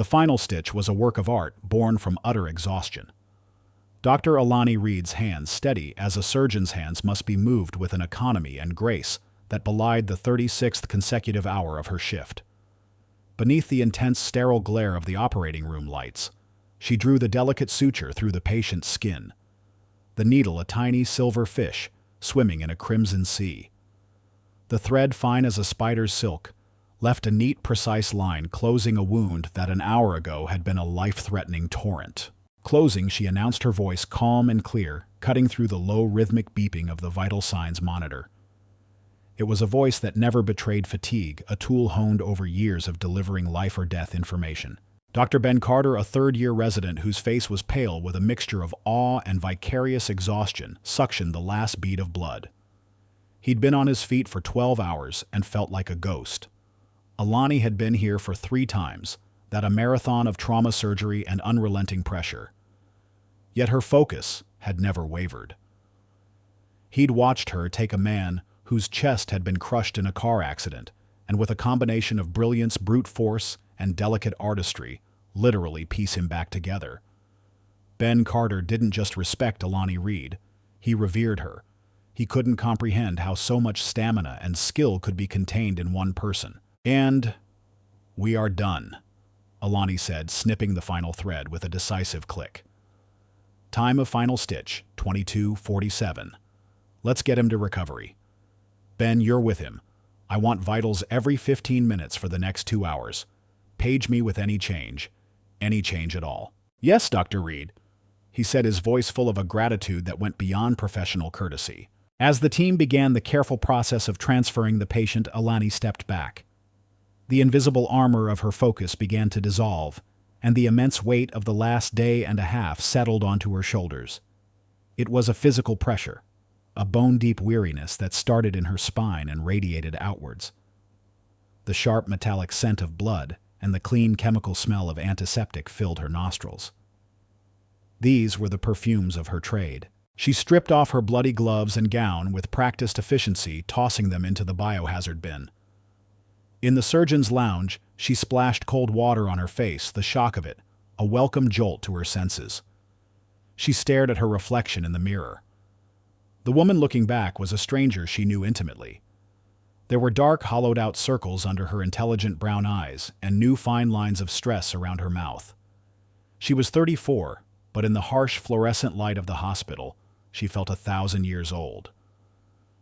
The final stitch was a work of art born from utter exhaustion. Dr. Alani Reed's hands steady as a surgeon's hands must be moved with an economy and grace that belied the 36th consecutive hour of her shift. Beneath the intense sterile glare of the operating room lights, she drew the delicate suture through the patient's skin, the needle a tiny silver fish swimming in a crimson sea. The thread, fine as a spider's silk, left a neat, precise line closing a wound that an hour ago had been a life-threatening torrent. Closing, she announced, her voice calm and clear, cutting through the low rhythmic beeping of the vital signs monitor. It was a voice that never betrayed fatigue, a tool honed over years of delivering life or death information. Dr. Ben Carter, a third-year resident whose face was pale with a mixture of awe and vicarious exhaustion, suctioned the last bead of blood. He'd been on his feet for 12 hours and felt like a ghost. Alani had been here for 3 times, that a marathon of trauma surgery and unrelenting pressure. Yet her focus had never wavered. He'd watched her take a man whose chest had been crushed in a car accident, and with a combination of brilliance, brute force, and delicate artistry, literally piece him back together. Ben Carter didn't just respect Alani Reed, he revered her. He couldn't comprehend how so much stamina and skill could be contained in one person. And we are done, Alani said, snipping the final thread with a decisive click. Time of final stitch, 22:47. Let's get him to recovery. Ben, you're with him. I want vitals every 15 minutes for the next 2 hours. Page me with any change at all. Yes, Dr. Reed, he said, his voice full of a gratitude that went beyond professional courtesy. As the team began the careful process of transferring the patient, Alani stepped back. The invisible armor of her focus began to dissolve, and the immense weight of the last day and a half settled onto her shoulders. It was a physical pressure, a bone-deep weariness that started in her spine and radiated outwards. The sharp metallic scent of blood and the clean chemical smell of antiseptic filled her nostrils. These were the perfumes of her trade. She stripped off her bloody gloves and gown with practiced efficiency, tossing them into the biohazard bin. In the surgeon's lounge, she splashed cold water on her face, the shock of it, a welcome jolt to her senses. She stared at her reflection in the mirror. The woman looking back was a stranger she knew intimately. There were dark, hollowed-out circles under her intelligent brown eyes and new fine lines of stress around her mouth. She was 34, but in the harsh fluorescent light of the hospital, she felt 1,000 years old.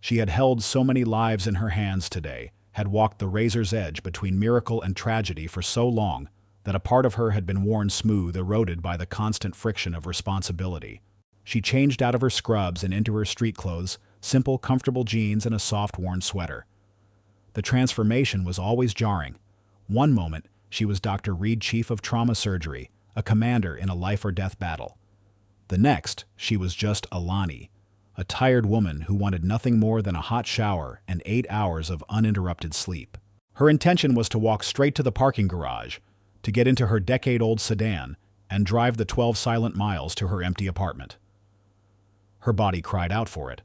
She had held so many lives in her hands today, had walked the razor's edge between miracle and tragedy for so long that a part of her had been worn smooth, eroded by the constant friction of responsibility. She changed out of her scrubs and into her street clothes, simple, comfortable jeans and a soft, worn sweater. The transformation was always jarring. One moment, she was Dr. Reed, chief of trauma surgery, a commander in a life-or-death battle. The next, she was just Alani, a tired woman who wanted nothing more than a hot shower and 8 hours of uninterrupted sleep. Her intention was to walk straight to the parking garage, to get into her decade-old sedan, and drive the 12 silent miles to her empty apartment. Her body cried out for it.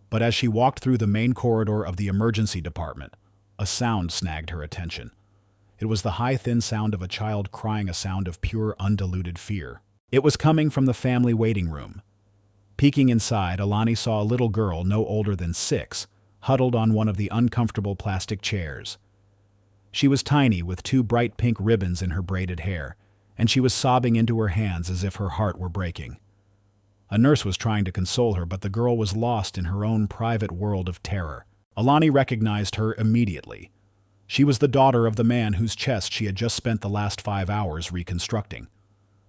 But as she walked through the main corridor of the emergency department, a sound snagged her attention. It was the high, thin sound of a child crying, a sound of pure, undiluted fear. It was coming from the family waiting room. Peeking inside, Alani saw a little girl no older than 6, huddled on one of the uncomfortable plastic chairs. She was tiny, with 2 bright pink ribbons in her braided hair, and she was sobbing into her hands as if her heart were breaking. A nurse was trying to console her, but the girl was lost in her own private world of terror. Alani recognized her immediately. She was the daughter of the man whose chest she had just spent the last 5 hours reconstructing.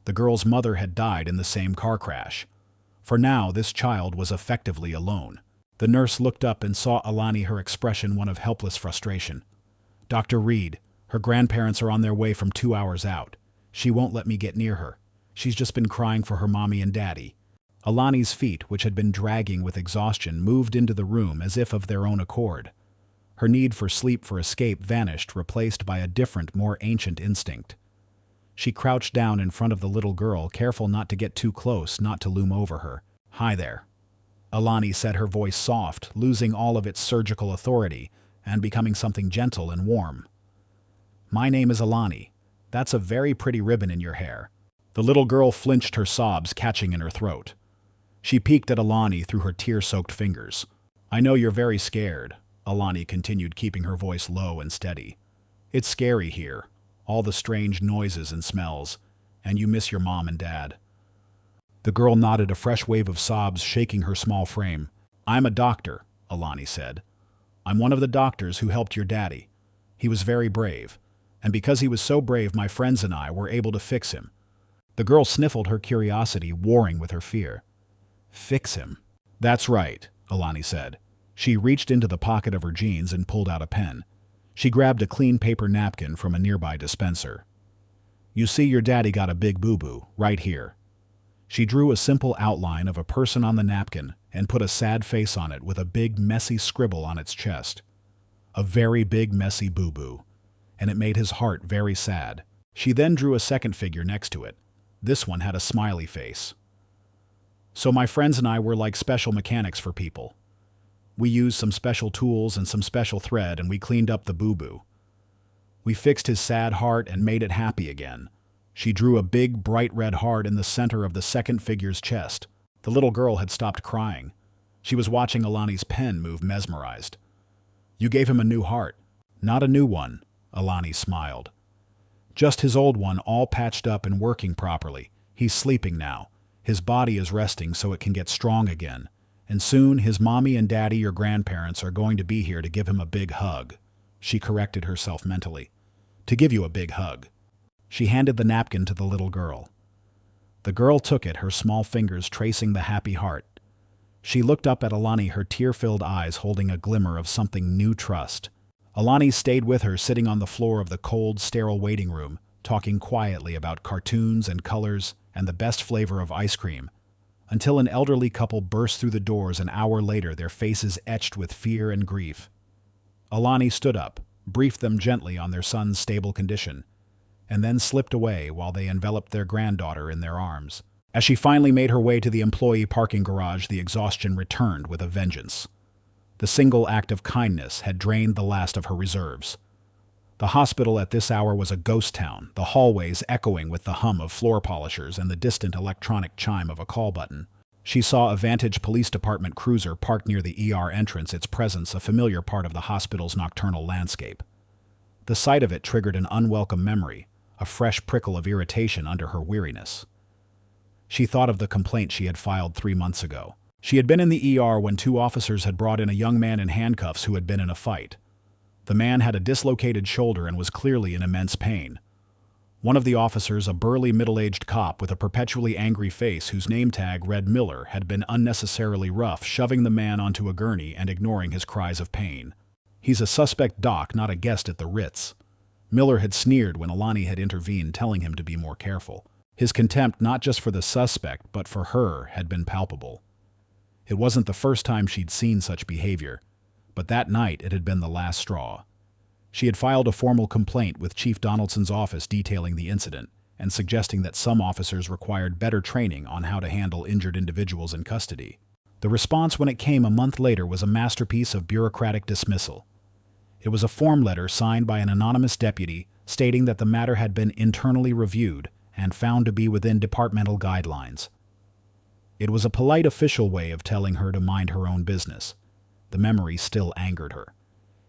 The girl's mother had died in the same car crash. For now, this child was effectively alone. The nurse looked up and saw Alani, her expression one of helpless frustration. Dr. Reed, her grandparents are on their way from 2 hours out. She won't let me get near her. She's just been crying for her mommy and daddy. Alani's feet, which had been dragging with exhaustion, moved into the room as if of their own accord. Her need for sleep, for escape, vanished, replaced by a different, more ancient instinct. She crouched down in front of the little girl, careful not to get too close, not to loom over her. "Hi there," Alani said, her voice soft, losing all of its surgical authority and becoming something gentle and warm. "My name is Alani. That's a very pretty ribbon in your hair." The little girl flinched, her sobs catching in her throat. She peeked at Alani through her tear-soaked fingers. "I know you're very scared," Alani continued, keeping her voice low and steady. "It's scary here, all the strange noises and smells, and you miss your mom and dad." The girl nodded, a fresh wave of sobs shaking her small frame. "I'm a doctor," Alani said. "I'm one of the doctors who helped your daddy. He was very brave, and because he was so brave, my friends and I were able to fix him." The girl sniffled, her curiosity warring with her fear. "Fix him?" "That's right," Alani said. She reached into the pocket of her jeans and pulled out a pen. She grabbed a clean paper napkin from a nearby dispenser. "You see, your daddy got a big boo-boo, right here." She drew a simple outline of a person on the napkin and put a sad face on it with a big, messy scribble on its chest. A very big, messy boo-boo, and it made his heart very sad. She then drew a second figure next to it. This one had a smiley face. "So my friends and I were like special mechanics for people. We used some special tools and some special thread, and we cleaned up the boo-boo. We fixed his sad heart and made it happy again." She drew a big, bright red heart in the center of the second figure's chest. The little girl had stopped crying. She was watching Alani's pen move, mesmerized. "You gave him a new heart." "Not a new one," Alani smiled. "Just his old one, all patched up and working properly. He's sleeping now. His body is resting so it can get strong again. And soon his mommy and daddy, your grandparents, are going to be here to give him a big hug." She corrected herself mentally. "To give you a big hug." She handed the napkin to the little girl. The girl took it, her small fingers tracing the happy heart. She looked up at Alani, her tear-filled eyes holding a glimmer of something new, trust. Alani stayed with her, sitting on the floor of the cold, sterile waiting room, talking quietly about cartoons and colors and the best flavor of ice cream, until an elderly couple burst through the doors an hour later, their faces etched with fear and grief. Alani stood up, briefed them gently on their son's stable condition, and then slipped away while they enveloped their granddaughter in their arms. As she finally made her way to the employee parking garage, the exhaustion returned with a vengeance. The single act of kindness had drained the last of her reserves. The hospital at this hour was a ghost town, the hallways echoing with the hum of floor polishers and the distant electronic chime of a call button. She saw a Vantage Police Department cruiser parked near the ER entrance, its presence a familiar part of the hospital's nocturnal landscape. The sight of it triggered an unwelcome memory, a fresh prickle of irritation under her weariness. She thought of the complaint she had filed 3 months ago. She had been in the ER when 2 officers had brought in a young man in handcuffs who had been in a fight. The man had a dislocated shoulder and was clearly in immense pain. One of the officers, a burly middle-aged cop with a perpetually angry face whose name tag read Miller, had been unnecessarily rough, shoving the man onto a gurney and ignoring his cries of pain. "He's a suspect, Doc, not a guest at the Ritz." Miller had sneered when Alani had intervened, telling him to be more careful. His contempt, not just for the suspect, but for her, had been palpable. It wasn't the first time she'd seen such behavior, but that night it had been the last straw. She had filed a formal complaint with Chief Donaldson's office detailing the incident and suggesting that some officers required better training on how to handle injured individuals in custody. The response, when it came a month later, was a masterpiece of bureaucratic dismissal. It was a form letter signed by an anonymous deputy stating that the matter had been internally reviewed and found to be within departmental guidelines. It was a polite official way of telling her to mind her own business. The memory still angered her.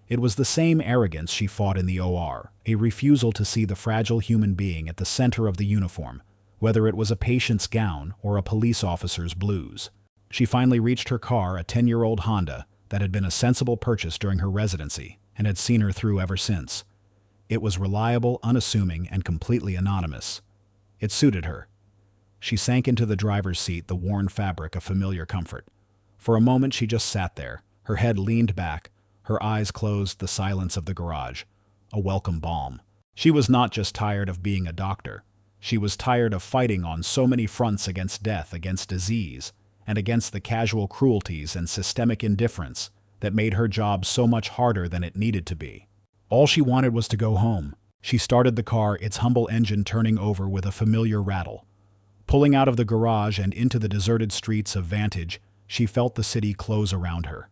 It was the same arrogance she fought in the OR, a refusal to see the fragile human being at the center of the uniform, whether it was a patient's gown or a police officer's blues. She finally reached her car, a 10-year-old Honda that had been a sensible purchase during her residency and had seen her through ever since. It was reliable, unassuming, and completely anonymous. It suited her. She sank into the driver's seat, the worn fabric a familiar comfort. For a moment she just sat there, her head leaned back, her eyes closed, the silence of the garage, a welcome balm. She was not just tired of being a doctor. She was tired of fighting on so many fronts against death, against disease, and against the casual cruelties and systemic indifference that made her job so much harder than it needed to be. All she wanted was to go home. She started the car, its humble engine turning over with a familiar rattle. Pulling out of the garage and into the deserted streets of Vantage, she felt the city close around her.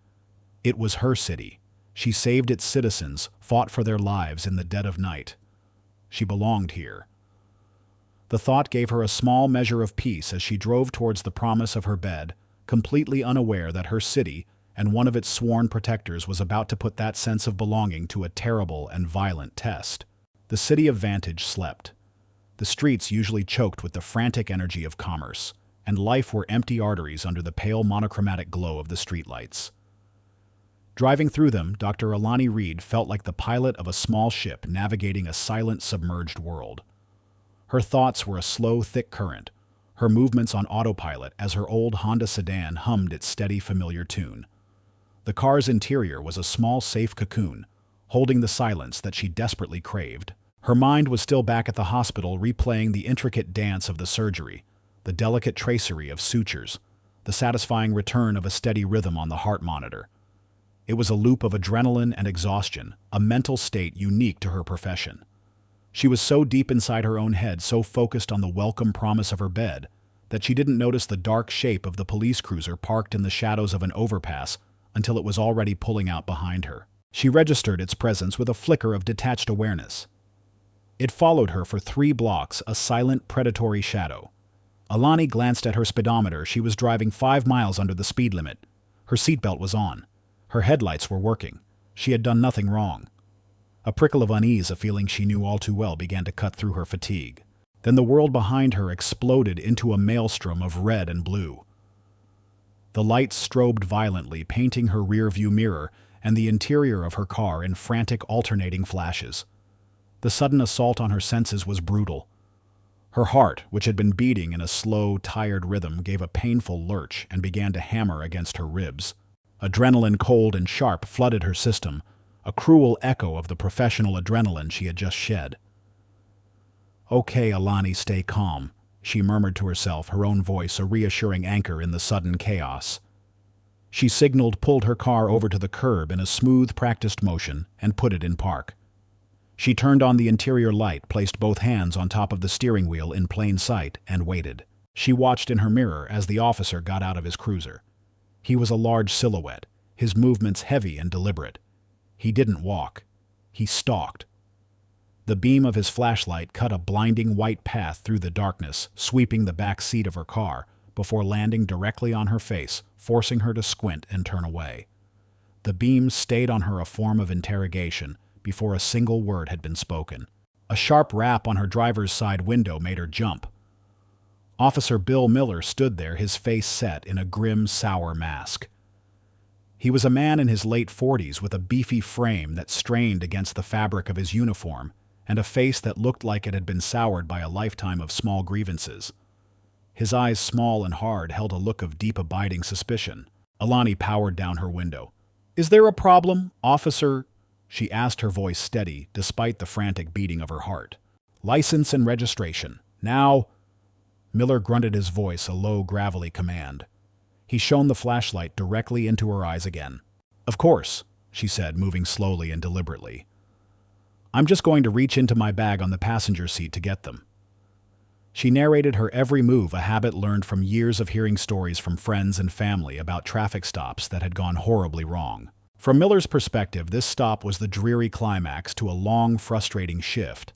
It was her city. She saved its citizens, fought for their lives in the dead of night. She belonged here. The thought gave her a small measure of peace as she drove towards the promise of her bed, completely unaware that her city and one of its sworn protectors was about to put that sense of belonging to a terrible and violent test. The city of Vantage slept. The streets usually choked with the frantic energy of commerce, and life were empty arteries under the pale monochromatic glow of the streetlights. Driving through them, Dr. Alani Reed felt like the pilot of a small ship navigating a silent, submerged world. Her thoughts were a slow, thick current, her movements on autopilot as her old Honda sedan hummed its steady, familiar tune. The car's interior was a small, safe cocoon, holding the silence that she desperately craved. Her mind was still back at the hospital, replaying the intricate dance of the surgery, the delicate tracery of sutures, the satisfying return of a steady rhythm on the heart monitor. It was a loop of adrenaline and exhaustion, a mental state unique to her profession. She was so deep inside her own head, so focused on the welcome promise of her bed, that she didn't notice the dark shape of the police cruiser parked in the shadows of an overpass until it was already pulling out behind her. She registered its presence with a flicker of detached awareness. It followed her for 3 blocks, a silent, predatory shadow. Alani glanced at her speedometer. She was driving 5 miles under the speed limit. Her seatbelt was on. Her headlights were working. She had done nothing wrong. A prickle of unease, a feeling she knew all too well, began to cut through her fatigue. Then the world behind her exploded into a maelstrom of red and blue. The lights strobed violently, painting her rear-view mirror and the interior of her car in frantic alternating flashes. The sudden assault on her senses was brutal. Her heart, which had been beating in a slow, tired rhythm, gave a painful lurch and began to hammer against her ribs. Adrenaline, cold and sharp, flooded her system, a cruel echo of the professional adrenaline she had just shed. "Okay, Alani, stay calm," she murmured to herself, her own voice a reassuring anchor in the sudden chaos. She signaled, pulled her car over to the curb in a smooth, practiced motion, and put it in park. She turned on the interior light, placed both hands on top of the steering wheel in plain sight, and waited. She watched in her mirror as the officer got out of his cruiser. He was a large silhouette, his movements heavy and deliberate. He didn't walk. He stalked. The beam of his flashlight cut a blinding white path through the darkness, sweeping the back seat of her car, before landing directly on her face, forcing her to squint and turn away. The beam stayed on her, a form of interrogation, before a single word had been spoken. A sharp rap on her driver's side window made her jump. Officer Bill Miller stood there, his face set in a grim, sour mask. He was a man in his late 40s with a beefy frame that strained against the fabric of his uniform and a face that looked like it had been soured by a lifetime of small grievances. His eyes, small and hard, held a look of deep, abiding suspicion. Alani powered down her window. "Is there a problem, officer?" she asked, her voice steady, despite the frantic beating of her heart. "License and registration. Now." Miller grunted, his voice a low, gravelly command. He shone the flashlight directly into her eyes again. "Of course," she said, moving slowly and deliberately. "I'm just going to reach into my bag on the passenger seat to get them." She narrated her every move, a habit learned from years of hearing stories from friends and family about traffic stops that had gone horribly wrong. From Miller's perspective, this stop was the dreary climax to a long, frustrating shift.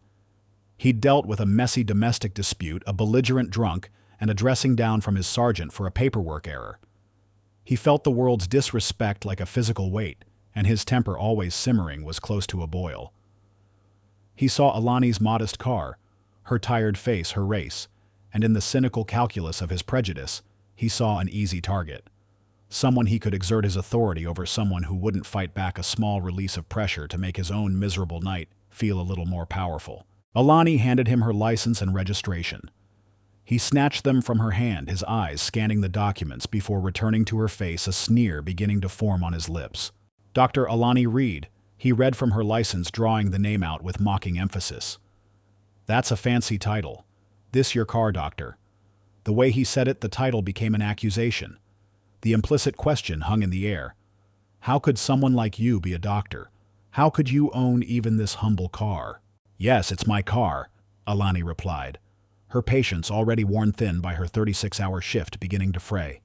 He'd dealt with a messy domestic dispute, a belligerent drunk, and a dressing down from his sergeant for a paperwork error. He felt the world's disrespect like a physical weight, and his temper, always simmering, was close to a boil. He saw Alani's modest car, her tired face, her race, and in the cynical calculus of his prejudice, he saw an easy target. Someone he could exert his authority over, someone who wouldn't fight back a small release of pressure to make his own miserable night feel a little more powerful. Alani handed him her license and registration. He snatched them from her hand, his eyes scanning the documents before returning to her face, a sneer beginning to form on his lips. "Dr. Alani Reed," he read from her license, drawing the name out with mocking emphasis. "That's a fancy title. This your car, doctor." The way he said it, the title became an accusation. The implicit question hung in the air. How could someone like you be a doctor? How could you own even this humble car? "Yes, it's my car," Alani replied, her patience, already worn thin by her 36-hour shift, beginning to fray.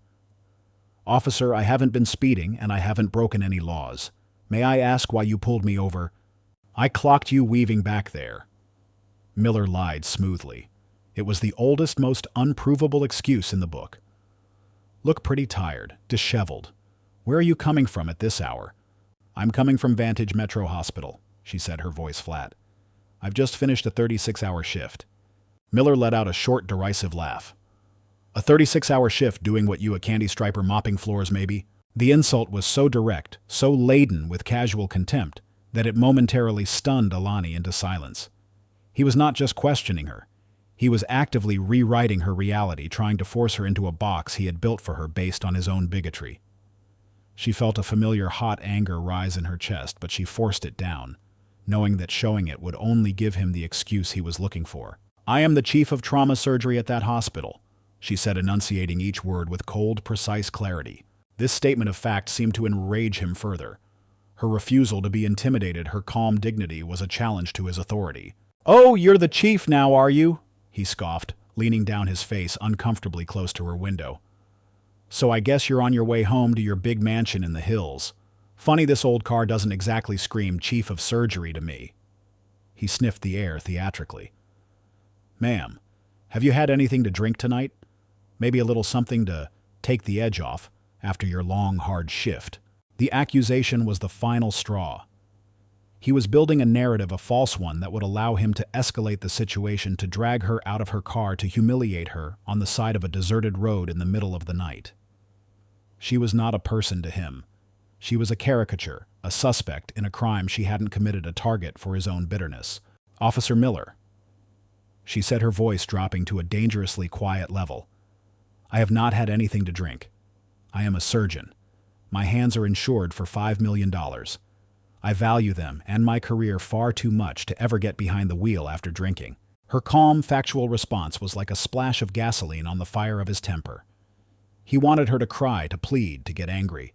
"Officer, I haven't been speeding and I haven't broken any laws. May I ask why you pulled me over?" "I clocked you weaving back there." Miller lied smoothly. It was the oldest, most unprovable excuse in the book. "Look pretty tired, disheveled. Where are you coming from at this hour?" "I'm coming from Vantage Metro Hospital," she said, her voice flat. "I've just finished a 36-hour shift." Miller let out a short, derisive laugh. "A 36-hour shift doing what you, a candy striper mopping floors, maybe?" The insult was so direct, so laden with casual contempt, that it momentarily stunned Alani into silence. He was not just questioning her. He was actively rewriting her reality, trying to force her into a box he had built for her based on his own bigotry. She felt a familiar hot anger rise in her chest, but she forced it down, knowing that showing it would only give him the excuse he was looking for. "I am the chief of trauma surgery at that hospital," she said, enunciating each word with cold, precise clarity. This statement of fact seemed to enrage him further. Her refusal to be intimidated, her calm dignity, was a challenge to his authority. "Oh, you're the chief now, are you?" he scoffed, leaning down, his face uncomfortably close to her window. "So I guess you're on your way home to your big mansion in the hills. Funny this old car doesn't exactly scream chief of surgery to me." He sniffed the air theatrically. "Ma'am, have you had anything to drink tonight? Maybe a little something to take the edge off after your long, hard shift." The accusation was the final straw. He was building a narrative, a false one, that would allow him to escalate the situation, to drag her out of her car, to humiliate her on the side of a deserted road in the middle of the night. She was not a person to him. She was a caricature, a suspect in a crime she hadn't committed, a target for his own bitterness. "Officer Miller," she said, her voice dropping to a dangerously quiet level, "I have not had anything to drink. I am a surgeon. My hands are insured for $5 million. I value them and my career far too much to ever get behind the wheel after drinking." Her calm, factual response was like a splash of gasoline on the fire of his temper. He wanted her to cry, to plead, to get angry.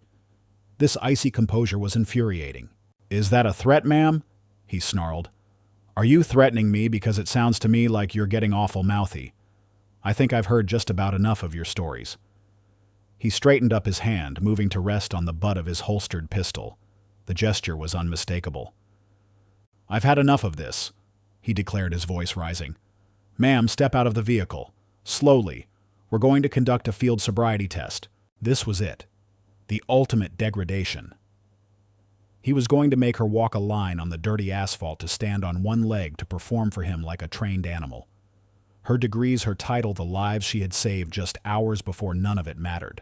This icy composure was infuriating. "Is that a threat, ma'am?" he snarled. "Are you threatening me? Because it sounds to me like you're getting awful mouthy. I think I've heard just about enough of your stories." He straightened up his hand, moving to rest on the butt of his holstered pistol. The gesture was unmistakable. "I've had enough of this," he declared, his voice rising. "Ma'am, step out of the vehicle. Slowly. We're going to conduct a field sobriety test." This was it. The ultimate degradation. He was going to make her walk a line on the dirty asphalt, to stand on one leg, to perform for him like a trained animal. Her degrees, her title, the lives she had saved just hours before, none of it mattered.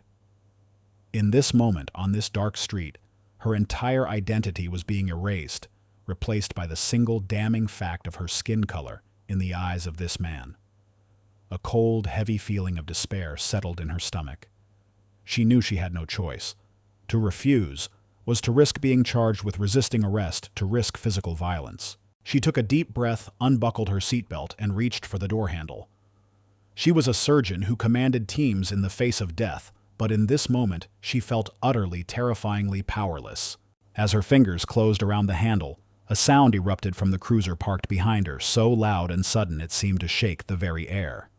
In this moment, on this dark street, her entire identity was being erased, replaced by the single damning fact of her skin color in the eyes of this man. A cold, heavy feeling of despair settled in her stomach. She knew she had no choice. To refuse was to risk being charged with resisting arrest, to risk physical violence. She took a deep breath, unbuckled her seatbelt, and reached for the door handle. She was a surgeon who commanded teams in the face of death, but in this moment she felt utterly, terrifyingly powerless. As her fingers closed around the handle, a sound erupted from the cruiser parked behind her, so loud and sudden it seemed to shake the very air.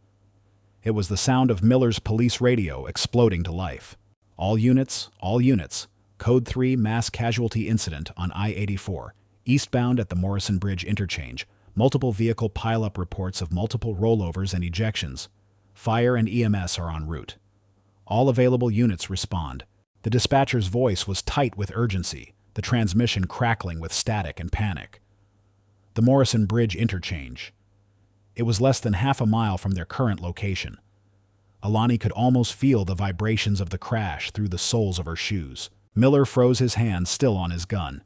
It was the sound of Miller's police radio exploding to life. All units, Code 3 mass casualty incident on I-84, eastbound at the Morrison Bridge interchange. Multiple vehicle pileup reports of multiple rollovers and ejections. Fire and EMS are en route. All available units respond." The dispatcher's voice was tight with urgency, the transmission crackling with static and panic. The Morrison Bridge interchange. It was less than half a mile from their current location. Alani could almost feel the vibrations of the crash through the soles of her shoes. Miller froze, his hand still on his gun.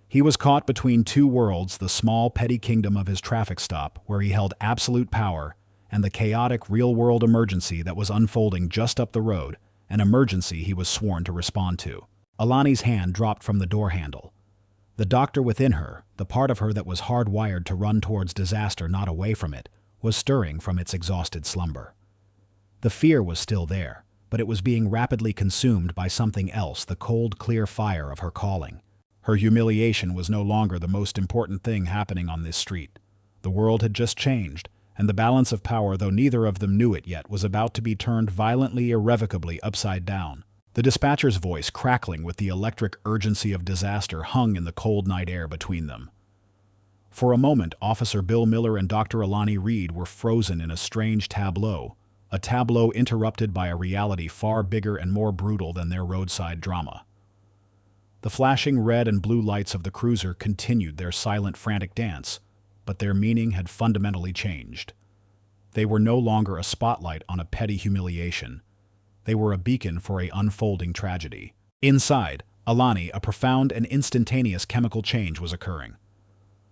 He was caught between two worlds, the small, petty kingdom of his traffic stop, where he held absolute power, and the chaotic, real-world emergency that was unfolding just up the road, an emergency he was sworn to respond to. Alani's hand dropped from the door handle. The doctor within her, the part of her that was hardwired to run towards disaster, not away from it, was stirring from its exhausted slumber. The fear was still there, but it was being rapidly consumed by something else, the cold, clear fire of her calling. Her humiliation was no longer the most important thing happening on this street. The world had just changed, and the balance of power, though neither of them knew it yet, was about to be turned violently, irrevocably upside down. The dispatcher's voice, crackling with the electric urgency of disaster, hung in the cold night air between them. For a moment, Officer Bill Miller and Dr. Alani Reed were frozen in a strange tableau, a tableau interrupted by a reality far bigger and more brutal than their roadside drama. The flashing red and blue lights of the cruiser continued their silent, frantic dance, but their meaning had fundamentally changed. They were no longer a spotlight on a petty humiliation. They were a beacon for an unfolding tragedy. Inside Alani, a profound and instantaneous chemical change was occurring.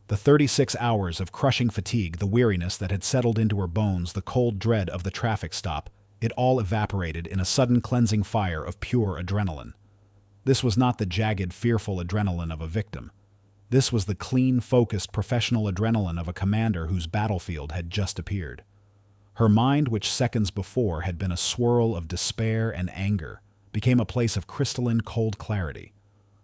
The 36 hours of crushing fatigue, the weariness that had settled into her bones, the cold dread of the traffic stop, it all evaporated in a sudden cleansing fire of pure adrenaline. This was not the jagged, fearful adrenaline of a victim. This was the clean, focused, professional adrenaline of a commander whose battlefield had just appeared. Her mind, which seconds before had been a swirl of despair and anger, became a place of crystalline, cold clarity.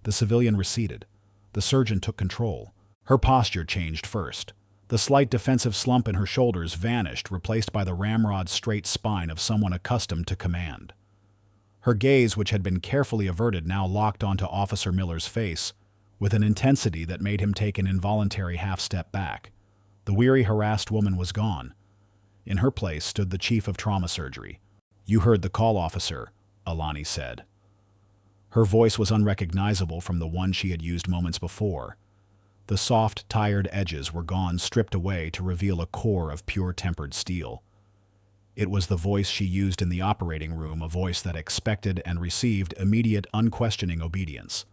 The civilian receded. The surgeon took control. Her posture changed first. The slight defensive slump in her shoulders vanished, replaced by the ramrod straight spine of someone accustomed to command. Her gaze, which had been carefully averted, now locked onto Officer Miller's face, with an intensity that made him take an involuntary half-step back. The weary, harassed woman was gone. In her place stood the chief of trauma surgery. "You heard the call, officer," Alani said. Her voice was unrecognizable from the one she had used moments before. The soft, tired edges were gone, stripped away to reveal a core of pure tempered steel. It was the voice she used in the operating room, a voice that expected and received immediate, unquestioning obedience.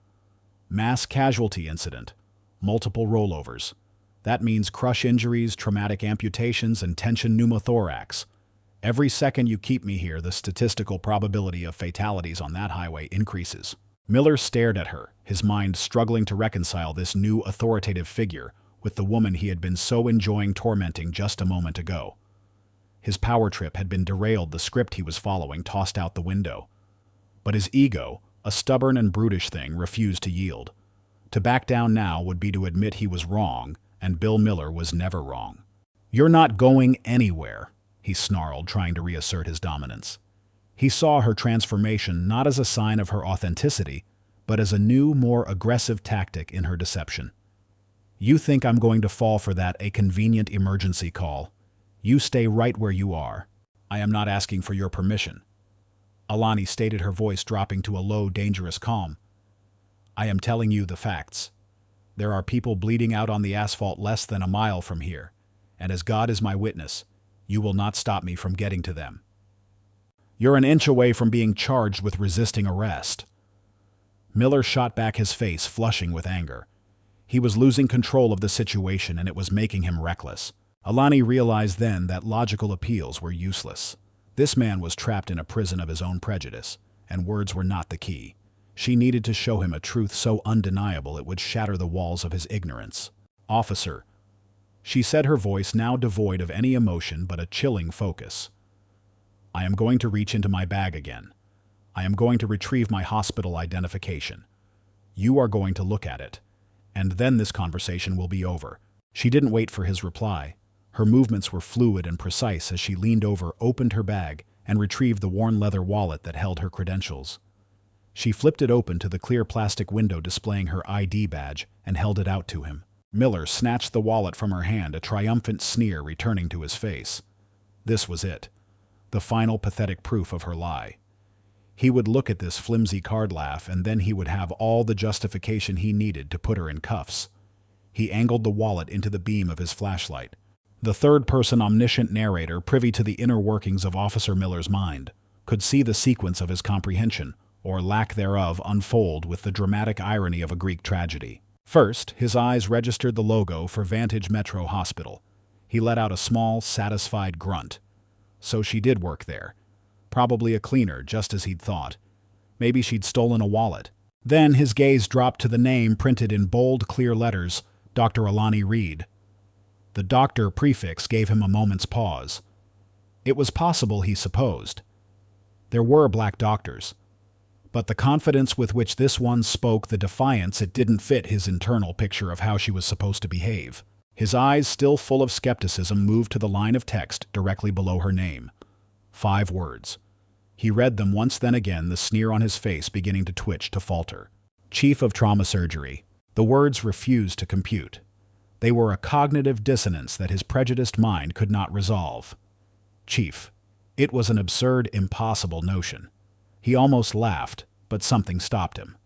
Mass casualty incident. Multiple rollovers. That means crush injuries, traumatic amputations, and tension pneumothorax. Every second you keep me here, the statistical probability of fatalities on that highway increases. Miller stared at her, his mind struggling to reconcile this new authoritative figure with the woman he had been so enjoying tormenting just a moment ago. His power trip had been derailed, the script he was following tossed out the window. But his ego, a stubborn and brutish thing, refused to yield. To back down now would be to admit he was wrong, and Bill Miller was never wrong. "You're not going anywhere," he snarled, trying to reassert his dominance. He saw her transformation not as a sign of her authenticity, but as a new, more aggressive tactic in her deception. "You think I'm going to fall for that, a convenient emergency call? You stay right where you are. I am not asking for your permission." Alani stated, her voice dropping to a low, dangerous calm. "I am telling you the facts. There are people bleeding out on the asphalt less than a mile from here, and as God is my witness, you will not stop me from getting to them. You're an inch away from being charged with resisting arrest." Miller shot back, his face flushing with anger. He was losing control of the situation, and it was making him reckless. Alani realized then that logical appeals were useless. This man was trapped in a prison of his own prejudice, and words were not the key. She needed to show him a truth so undeniable it would shatter the walls of his ignorance. "Officer," she said, her voice now devoid of any emotion but a chilling focus. "I am going to reach into my bag again. I am going to retrieve my hospital identification. You are going to look at it, and then this conversation will be over." She didn't wait for his reply. Her movements were fluid and precise as she leaned over, opened her bag, and retrieved the worn leather wallet that held her credentials. She flipped it open to the clear plastic window displaying her ID badge and held it out to him. Miller snatched the wallet from her hand, a triumphant sneer returning to his face. This was it. The final pathetic proof of her lie. He would look at this flimsy card, laugh, and then he would have all the justification he needed to put her in cuffs. He angled the wallet into the beam of his flashlight. The third-person omniscient narrator, privy to the inner workings of Officer Miller's mind, could see the sequence of his comprehension, or lack thereof, unfold with the dramatic irony of a Greek tragedy. First, his eyes registered the logo for Vantage Metro Hospital. He let out a small, satisfied grunt. So she did work there. Probably a cleaner, just as he'd thought. Maybe she'd stolen a wallet. Then his gaze dropped to the name printed in bold, clear letters, Dr. Alani Reed. The doctor prefix gave him a moment's pause. It was possible, he supposed. There were black doctors. But the confidence with which this one spoke, the defiance, it didn't fit his internal picture of how she was supposed to behave. His eyes, still full of skepticism, moved to the line of text directly below her name. 5 words. He read them once, then again, the sneer on his face beginning to twitch, to falter. "Chief of Trauma Surgery." The words refused to compute. They were a cognitive dissonance that his prejudiced mind could not resolve. Chief. It was an absurd, impossible notion. He almost laughed, but something stopped him.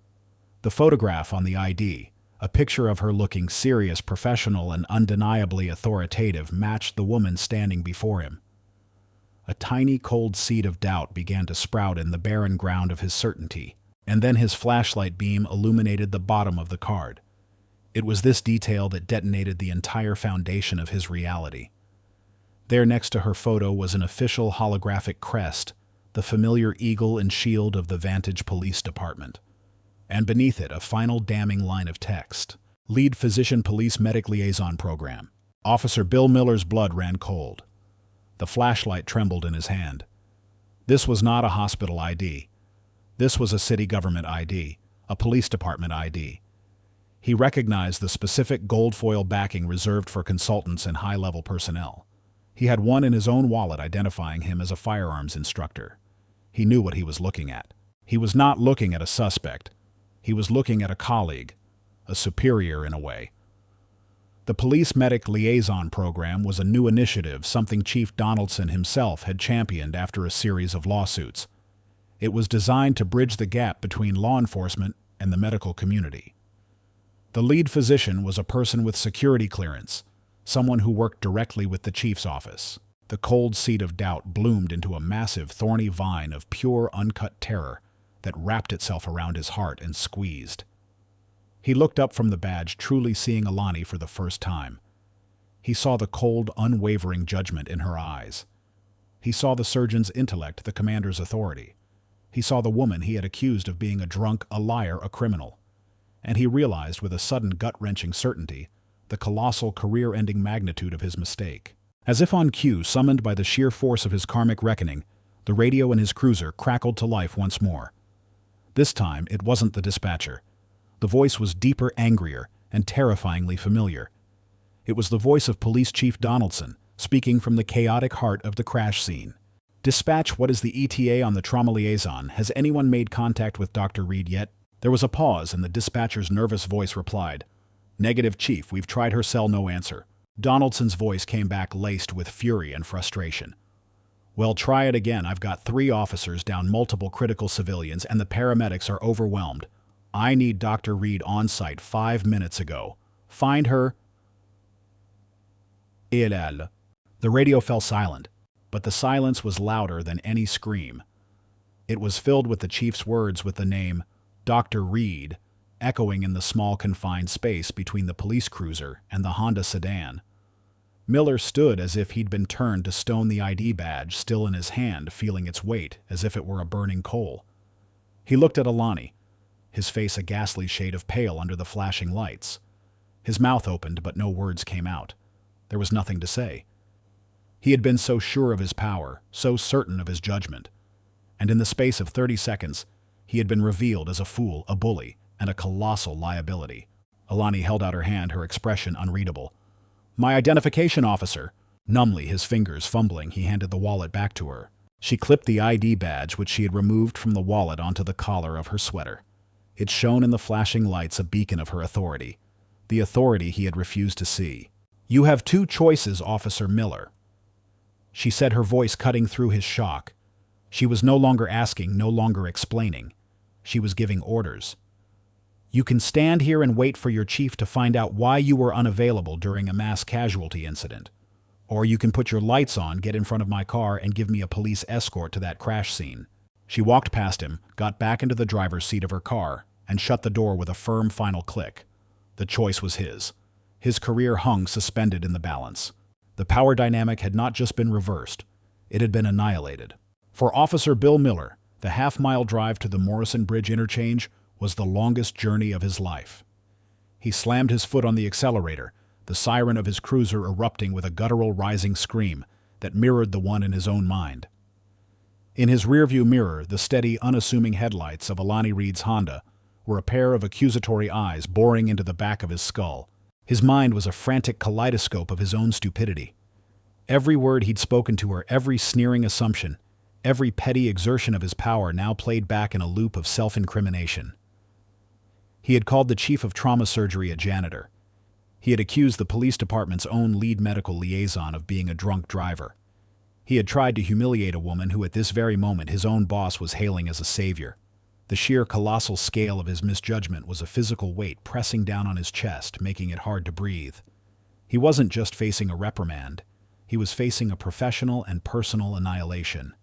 The photograph on the ID, a picture of her looking serious, professional, and undeniably authoritative, matched the woman standing before him. A tiny, cold seed of doubt began to sprout in the barren ground of his certainty, and then his flashlight beam illuminated the bottom of the card. It was this detail that detonated the entire foundation of his reality. There next to her photo was an official holographic crest, the familiar eagle and shield of the Vantage Police Department. And beneath it, a final damning line of text. Lead Physician Police Medic Liaison Program. Officer Bill Miller's blood ran cold. The flashlight trembled in his hand. This was not a hospital ID. This was a city government ID, a police department ID. He recognized the specific gold foil backing reserved for consultants and high-level personnel. He had one in his own wallet identifying him as a firearms instructor. He knew what he was looking at. He was not looking at a suspect. He was looking at a colleague, a superior in a way. The Police Medic Liaison Program was a new initiative, something Chief Donaldson himself had championed after a series of lawsuits. It was designed to bridge the gap between law enforcement and the medical community. The lead physician was a person with security clearance, someone who worked directly with the chief's office. The cold seed of doubt bloomed into a massive, thorny vine of pure, uncut terror that wrapped itself around his heart and squeezed. He looked up from the badge, truly seeing Alani for the first time. He saw the cold, unwavering judgment in her eyes. He saw the surgeon's intellect, the commander's authority. He saw the woman he had accused of being a drunk, a liar, a criminal. And he realized with a sudden gut-wrenching certainty the colossal career-ending magnitude of his mistake. As if on cue, summoned by the sheer force of his karmic reckoning, the radio in his cruiser crackled to life once more. This time, it wasn't the dispatcher. The voice was deeper, angrier, and terrifyingly familiar. It was the voice of Police Chief Donaldson, speaking from the chaotic heart of the crash scene. Dispatch, what is the ETA on the trauma liaison? Has anyone made contact with Dr. Reed yet? There was a pause, and the dispatcher's nervous voice replied, Negative, Chief. We've tried her cell, no answer. Donaldson's voice came back laced with fury and frustration. Well, try it again. I've got 3 officers down, multiple critical civilians, and the paramedics are overwhelmed. I need Dr. Reed on site 5 minutes ago. Find her. The radio fell silent, but the silence was louder than any scream. It was filled with the chief's words, with the name Dr. Reed echoing in the small confined space between the police cruiser and the Honda sedan. Miller stood as if he'd been turned to stone, the ID badge still in his hand, feeling its weight as if it were a burning coal. He looked at Alani, his face a ghastly shade of pale under the flashing lights. His mouth opened, but no words came out. There was nothing to say. He had been so sure of his power, so certain of his judgment. And in the space of 30 seconds, he had been revealed as a fool, a bully, and a colossal liability. Alani held out her hand, her expression unreadable. My identification, officer. Numbly, his fingers fumbling, he handed the wallet back to her. She clipped the ID badge, which she had removed from the wallet, onto the collar of her sweater. It shone in the flashing lights, a beacon of her authority. The authority he had refused to see. You have 2 choices, Officer Miller. She said, her voice cutting through his shock. She was no longer asking, no longer explaining. She was giving orders. You can stand here and wait for your chief to find out why you were unavailable during a mass casualty incident. Or you can put your lights on, get in front of my car, and give me a police escort to that crash scene. She walked past him, got back into the driver's seat of her car, and shut the door with a firm final click. The choice was his. His career hung suspended in the balance. The power dynamic had not just been reversed, it had been annihilated. For Officer Bill Miller, the half-mile drive to the Morrison Bridge interchange was the longest journey of his life. He slammed his foot on the accelerator, the siren of his cruiser erupting with a guttural rising scream that mirrored the one in his own mind. In his rearview mirror, the steady, unassuming headlights of Alani Reed's Honda were a pair of accusatory eyes boring into the back of his skull. His mind was a frantic kaleidoscope of his own stupidity. Every word he'd spoken to her, every sneering assumption, every petty exertion of his power now played back in a loop of self-incrimination. He had called the chief of trauma surgery a janitor. He had accused the police department's own lead medical liaison of being a drunk driver. He had tried to humiliate a woman who at this very moment his own boss was hailing as a savior. The sheer colossal scale of his misjudgment was a physical weight pressing down on his chest, making it hard to breathe. He wasn't just facing a reprimand. He was facing a professional and personal annihilation.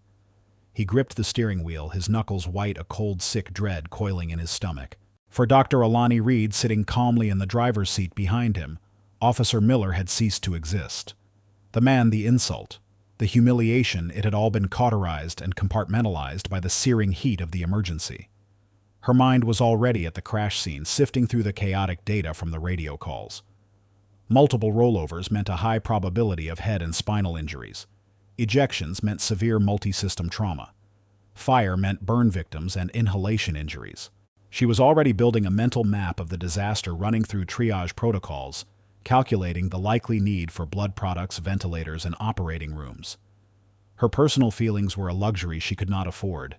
He gripped the steering wheel, his knuckles white, a cold, sick dread coiling in his stomach. For Dr. Alani Reed, sitting calmly in the driver's seat behind him, Officer Miller had ceased to exist. The man, the insult, the humiliation, it had all been cauterized and compartmentalized by the searing heat of the emergency. Her mind was already at the crash scene, sifting through the chaotic data from the radio calls. Multiple rollovers meant a high probability of head and spinal injuries. Ejections meant severe multi-system trauma. Fire meant burn victims and inhalation injuries. She was already building a mental map of the disaster, running through triage protocols, calculating the likely need for blood products, ventilators, and operating rooms. Her personal feelings were a luxury she could not afford.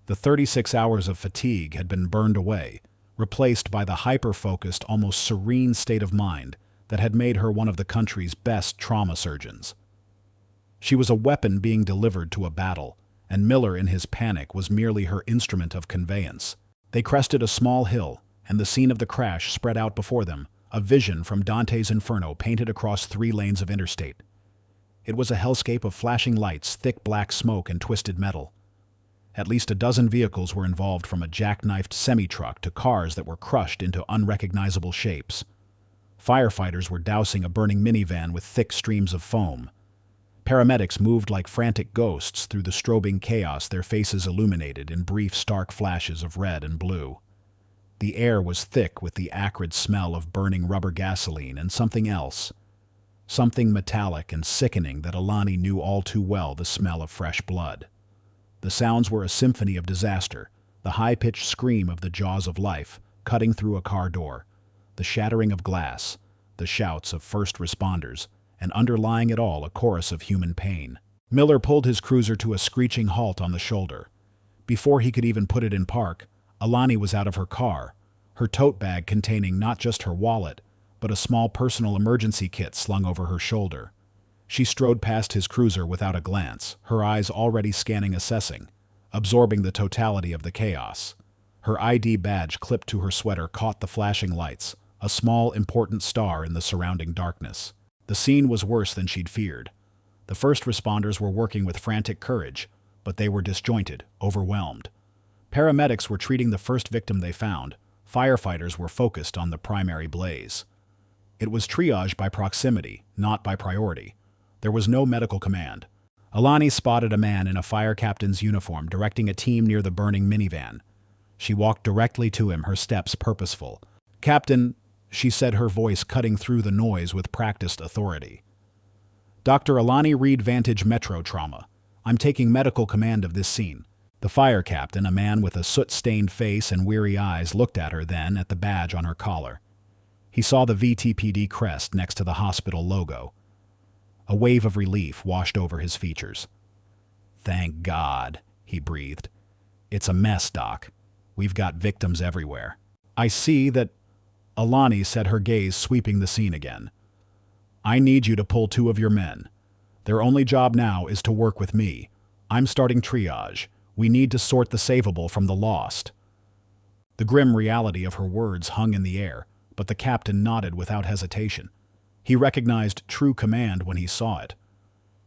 The 36 hours of fatigue had been burned away, replaced by the hyper-focused, almost serene state of mind that had made her one of the country's best trauma surgeons. She was a weapon being delivered to a battle, and Miller, in his panic, was merely her instrument of conveyance. They crested a small hill, and the scene of the crash spread out before them, a vision from Dante's Inferno painted across 3 lanes of interstate. It was a hellscape of flashing lights, thick black smoke, and twisted metal. At least a dozen vehicles were involved, from a jackknifed semi-truck to cars that were crushed into unrecognizable shapes. Firefighters were dousing a burning minivan with thick streams of foam. Paramedics moved like frantic ghosts through the strobing chaos, their faces illuminated in brief, stark flashes of red and blue. The air was thick with the acrid smell of burning rubber gasoline and something else. Something metallic and sickening that Alani knew all too well, the smell of fresh blood. The sounds were a symphony of disaster, the high-pitched scream of the jaws of life cutting through a car door, the shattering of glass, the shouts of first responders, and underlying it all a chorus of human pain. Miller pulled his cruiser to a screeching halt on the shoulder. Before he could even put it in park, Alani was out of her car, her tote bag containing not just her wallet, but a small personal emergency kit slung over her shoulder. She strode past his cruiser without a glance, her eyes already scanning, assessing, absorbing the totality of the chaos. Her ID badge clipped to her sweater caught the flashing lights, a small, important star in the surrounding darkness. The scene was worse than she'd feared. The first responders were working with frantic courage, but they were disjointed, overwhelmed. Paramedics were treating the first victim they found. Firefighters were focused on the primary blaze. It was triage by proximity, not by priority. There was no medical command. Alani spotted a man in a fire captain's uniform directing a team near the burning minivan. She walked directly to him, her steps purposeful. "Captain," she said, her voice cutting through the noise with practiced authority. "Dr. Alani Reed, Vantage Metro Trauma. I'm taking medical command of this scene." The fire captain, a man with a soot-stained face and weary eyes, looked at her, then at the badge on her collar. He saw the VTPD crest next to the hospital logo. A wave of relief washed over his features. "Thank God," he breathed. "It's a mess, Doc. We've got victims everywhere." "I see that," Alani said, her gaze sweeping the scene again. "I need you to pull 2 of your men. Their only job now is to work with me. I'm starting triage. We need to sort the savable from the lost." The grim reality of her words hung in the air, but the captain nodded without hesitation. He recognized true command when he saw it.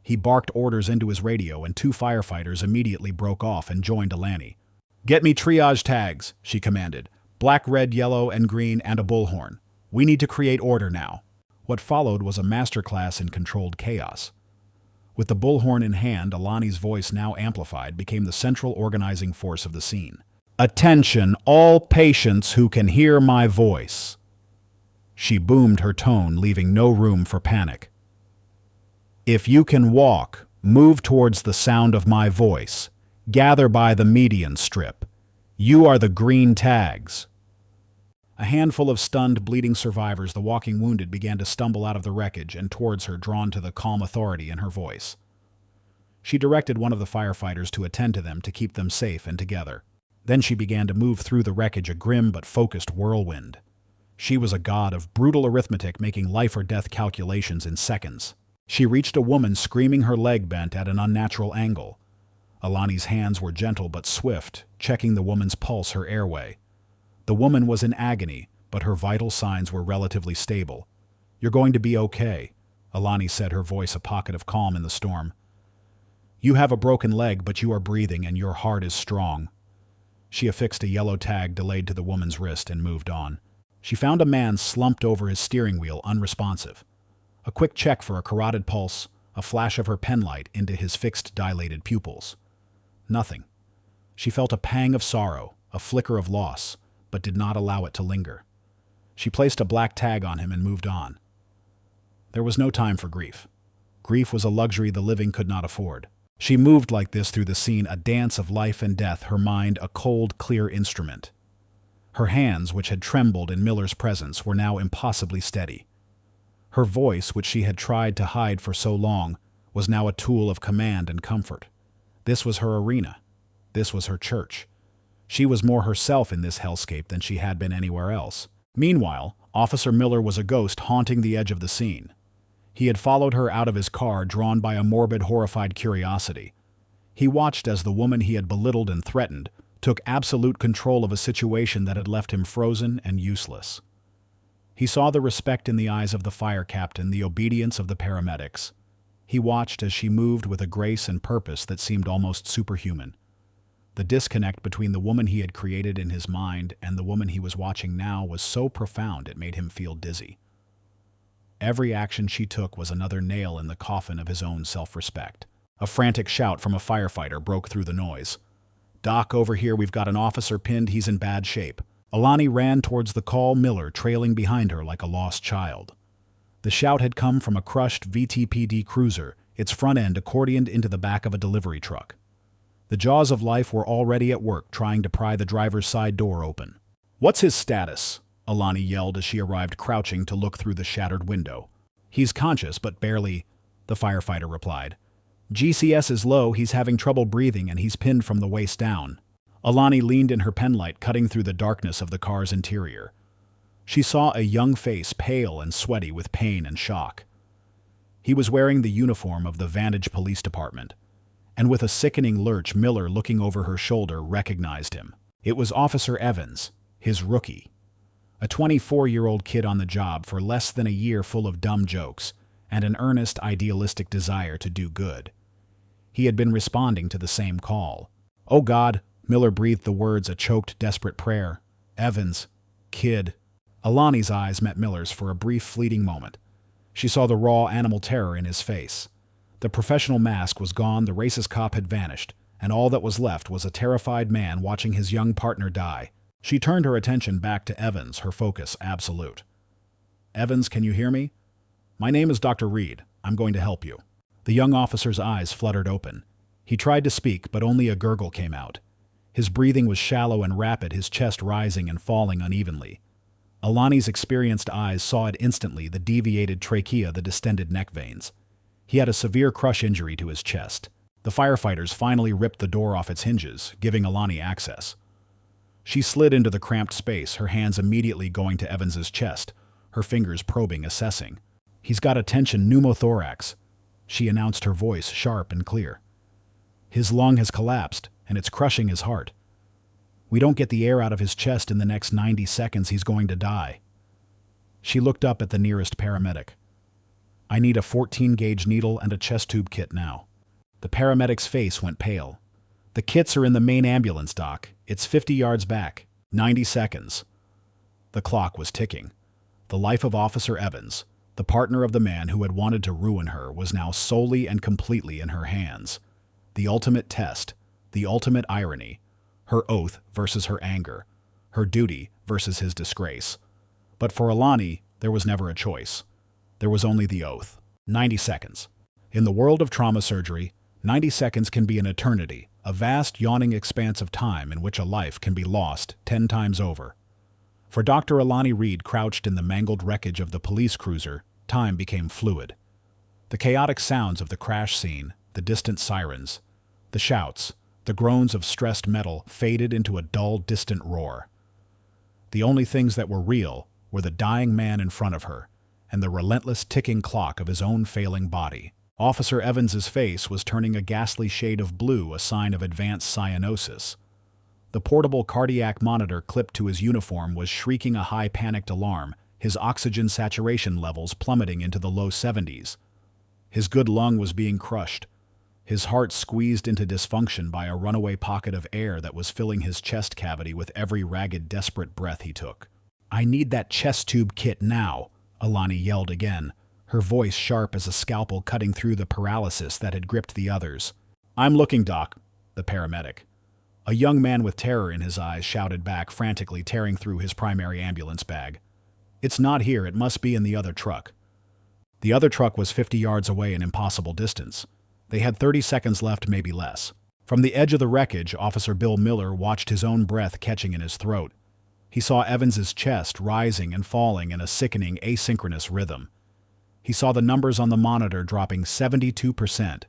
He barked orders into his radio, and 2 firefighters immediately broke off and joined Alani. "Get me triage tags," she commanded. "Black, red, yellow, and green, and a bullhorn. We need to create order now." What followed was a masterclass in controlled chaos. With the bullhorn in hand, Alani's voice, now amplified, became the central organizing force of the scene. "Attention, all patients who can hear my voice." She boomed, her tone leaving no room for panic. "If you can walk, move towards the sound of my voice. Gather by the median strip. You are the green tags." A handful of stunned, bleeding survivors, the walking wounded, began to stumble out of the wreckage and towards her, drawn to the calm authority in her voice. She directed one of the firefighters to attend to them, to keep them safe and together. Then she began to move through the wreckage, a grim but focused whirlwind. She was a god of brutal arithmetic, making life or death calculations in seconds. She reached a woman screaming, her leg bent at an unnatural angle. Alani's hands were gentle but swift, checking the woman's pulse, her airway. The woman was in agony, but her vital signs were relatively stable. "You're going to be okay," Alani said, her voice a pocket of calm in the storm. "You have a broken leg, but you are breathing and your heart is strong." She affixed a yellow tag delayed to the woman's wrist and moved on. She found a man slumped over his steering wheel, unresponsive. A quick check for a carotid pulse, a flash of her penlight into his fixed, dilated pupils. Nothing. She felt a pang of sorrow, a flicker of loss, but did not allow it to linger. She placed a black tag on him and moved on. There was no time for grief. Grief was a luxury the living could not afford. She moved like this through the scene, a dance of life and death, her mind a cold, clear instrument. Her hands, which had trembled in Miller's presence, were now impossibly steady. Her voice, which she had tried to hide for so long, was now a tool of command and comfort. This was her arena. This was her church. She was more herself in this hellscape than she had been anywhere else. Meanwhile, Officer Miller was a ghost haunting the edge of the scene. He had followed her out of his car, drawn by a morbid, horrified curiosity. He watched as the woman he had belittled and threatened took absolute control of a situation that had left him frozen and useless. He saw the respect in the eyes of the fire captain, the obedience of the paramedics. He watched as she moved with a grace and purpose that seemed almost superhuman. The disconnect between the woman he had created in his mind and the woman he was watching now was so profound it made him feel dizzy. Every action she took was another nail in the coffin of his own self-respect. A frantic shout from a firefighter broke through the noise. "Doc, over here, we've got an officer pinned, he's in bad shape." Alani ran towards the call, Miller trailing behind her like a lost child. The shout had come from a crushed VTPD cruiser, its front end accordioned into the back of a delivery truck. The jaws of life were already at work trying to pry the driver's side door open. "What's his status?" Alani yelled as she arrived, crouching to look through the shattered window. "He's conscious, but barely," the firefighter replied. "GCS is low, he's having trouble breathing, and he's pinned from the waist down." Alani leaned in her penlight, cutting through the darkness of the car's interior. She saw a young face, pale and sweaty with pain and shock. He was wearing the uniform of the Vantage Police Department, and with a sickening lurch, Miller, looking over her shoulder, recognized him. It was Officer Evans, his rookie. A 24-year-old kid on the job for less than a year, full of dumb jokes and an earnest, idealistic desire to do good. He had been responding to the same call. "Oh God," Miller breathed the words, a choked, desperate prayer. "Evans, kid." Alani's eyes met Miller's for a brief, fleeting moment. She saw the raw animal terror in his face. The professional mask was gone, the racist cop had vanished, and all that was left was a terrified man watching his young partner die. She turned her attention back to Evans, her focus absolute. "Evans, can you hear me? My name is Dr. Reed. I'm going to help you." The young officer's eyes fluttered open. He tried to speak, but only a gurgle came out. His breathing was shallow and rapid, his chest rising and falling unevenly. Alani's experienced eyes saw it instantly, the deviated trachea, the distended neck veins. He had a severe crush injury to his chest. The firefighters finally ripped the door off its hinges, giving Alani access. She slid into the cramped space, her hands immediately going to Evans's chest, her fingers probing, assessing. "He's got a tension pneumothorax," she announced, her voice sharp and clear. "His lung has collapsed, and it's crushing his heart. We don't get the air out of his chest in the next 90 seconds, he's going to die." She looked up at the nearest paramedic. "I need a 14-gauge needle and a chest tube kit now." The paramedic's face went pale. "The kits are in the main ambulance, Doc. It's 50 yards back. 90 seconds. The clock was ticking. The life of Officer Evans, the partner of the man who had wanted to ruin her, was now solely and completely in her hands. The ultimate test, the ultimate irony, her oath versus her anger, her duty versus his disgrace. But for Alani, there was never a choice. There was only the oath. 90 seconds. In the world of trauma surgery, 90 seconds can be an eternity, a vast, yawning expanse of time in which a life can be lost 10 times over. For Dr. Alani Reed, crouched in the mangled wreckage of the police cruiser, time became fluid. The chaotic sounds of the crash scene, the distant sirens, the shouts, the groans of stressed metal faded into a dull, distant roar. The only things that were real were the dying man in front of her and the relentless ticking clock of his own failing body. Officer Evans's face was turning a ghastly shade of blue, a sign of advanced cyanosis. The portable cardiac monitor clipped to his uniform was shrieking a high panicked alarm, his oxygen saturation levels plummeting into the low 70s. His good lung was being crushed, his heart squeezed into dysfunction by a runaway pocket of air that was filling his chest cavity with every ragged, desperate breath he took. "I need that chest tube kit now," Alani yelled again, her voice sharp as a scalpel cutting through the paralysis that had gripped the others. "I'm looking, Doc," the paramedic. A young man with terror in his eyes shouted back, frantically tearing through his primary ambulance bag. "It's not here, it must be in the other truck." The other truck was 50 yards away, an impossible distance. They had 30 seconds left, maybe less. From the edge of the wreckage, Officer Bill Miller watched his own breath catching in his throat. He saw Evans's chest rising and falling in a sickening asynchronous rhythm. He saw the numbers on the monitor dropping 72%,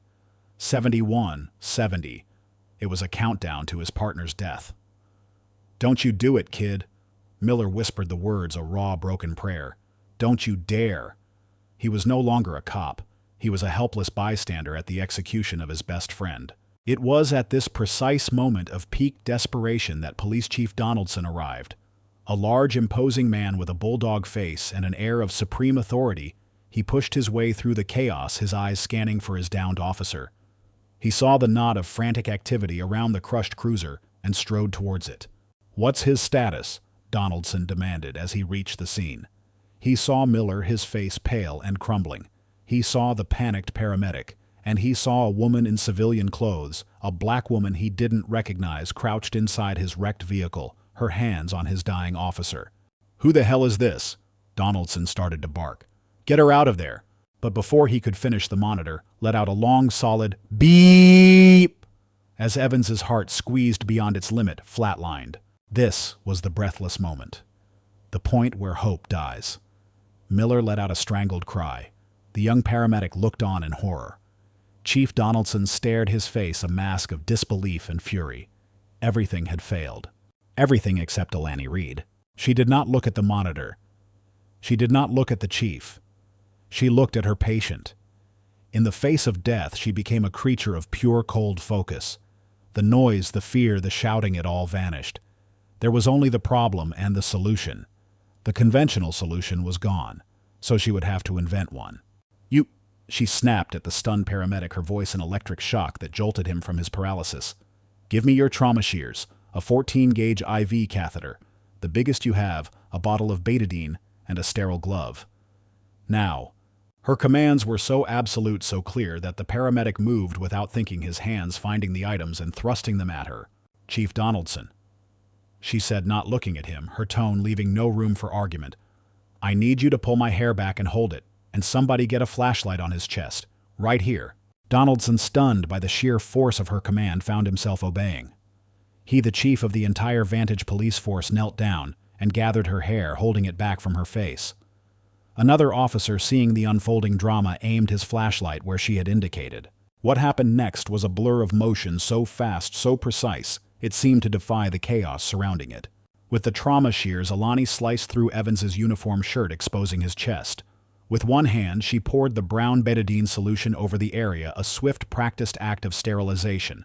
71, 70. It was a countdown to his partner's death. "Don't you do it, kid." Miller whispered the words, a raw, broken prayer. "Don't you dare." He was no longer a cop. He was a helpless bystander at the execution of his best friend. It was at this precise moment of peak desperation that Police Chief Donaldson arrived. A large, imposing man with a bulldog face and an air of supreme authority, he pushed his way through the chaos, his eyes scanning for his downed officer. He saw the knot of frantic activity around the crushed cruiser and strode towards it. "What's his status?" Donaldson demanded as he reached the scene. He saw Miller, his face pale and crumbling. He saw the panicked paramedic, and he saw a woman in civilian clothes, a black woman he didn't recognize, crouched inside his wrecked vehicle, her hands on his dying officer. "Who the hell is this?" Donaldson started to bark. "Get her out of there!" But before he could finish, the monitor let out a long, solid beep as Evans's heart, squeezed beyond its limit, flatlined. This was the breathless moment, the point where hope dies. Miller let out a strangled cry. The young paramedic looked on in horror. Chief Donaldson stared, his face a mask of disbelief and fury. Everything had failed. Everything except Alani Reed. She did not look at the monitor. She did not look at the chief. She looked at her patient. In the face of death, she became a creature of pure, cold focus. The noise, the fear, the shouting, it all vanished. There was only the problem and the solution. The conventional solution was gone, so she would have to invent one. "You," she snapped at the stunned paramedic, her voice an electric shock that jolted him from his paralysis. "Give me your trauma shears, a 14-gauge IV catheter, the biggest you have, a bottle of betadine, and a sterile glove. Now." Her commands were so absolute, so clear, that the paramedic moved without thinking, his hands finding the items and thrusting them at her. "Chief Donaldson," she said, not looking at him, her tone leaving no room for argument. "I need you to pull my hair back and hold it, and somebody get a flashlight on his chest. Right here." Donaldson, stunned by the sheer force of her command, found himself obeying. He, the chief of the entire Vantage police force, knelt down and gathered her hair, holding it back from her face. Another officer, seeing the unfolding drama, aimed his flashlight where she had indicated. What happened next was a blur of motion, so fast, so precise, it seemed to defy the chaos surrounding it. With the trauma shears, Alani sliced through Evans's uniform shirt, exposing his chest. With one hand, she poured the brown betadine solution over the area, a swift, practiced act of sterilization.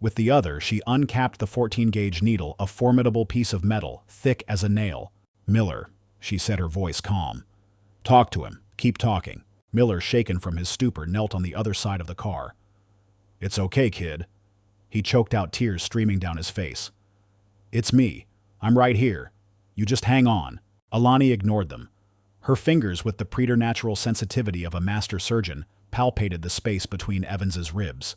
With the other, she uncapped the 14-gauge needle, a formidable piece of metal, thick as a nail. "Miller," she said, her voice calm. "Talk to him. Keep talking." Miller, shaken from his stupor, knelt on the other side of the car. "It's okay, kid." He choked out, tears streaming down his face. "It's me. I'm right here. You just hang on." Alani ignored them. Her fingers, with the preternatural sensitivity of a master surgeon, palpated the space between Evans's ribs.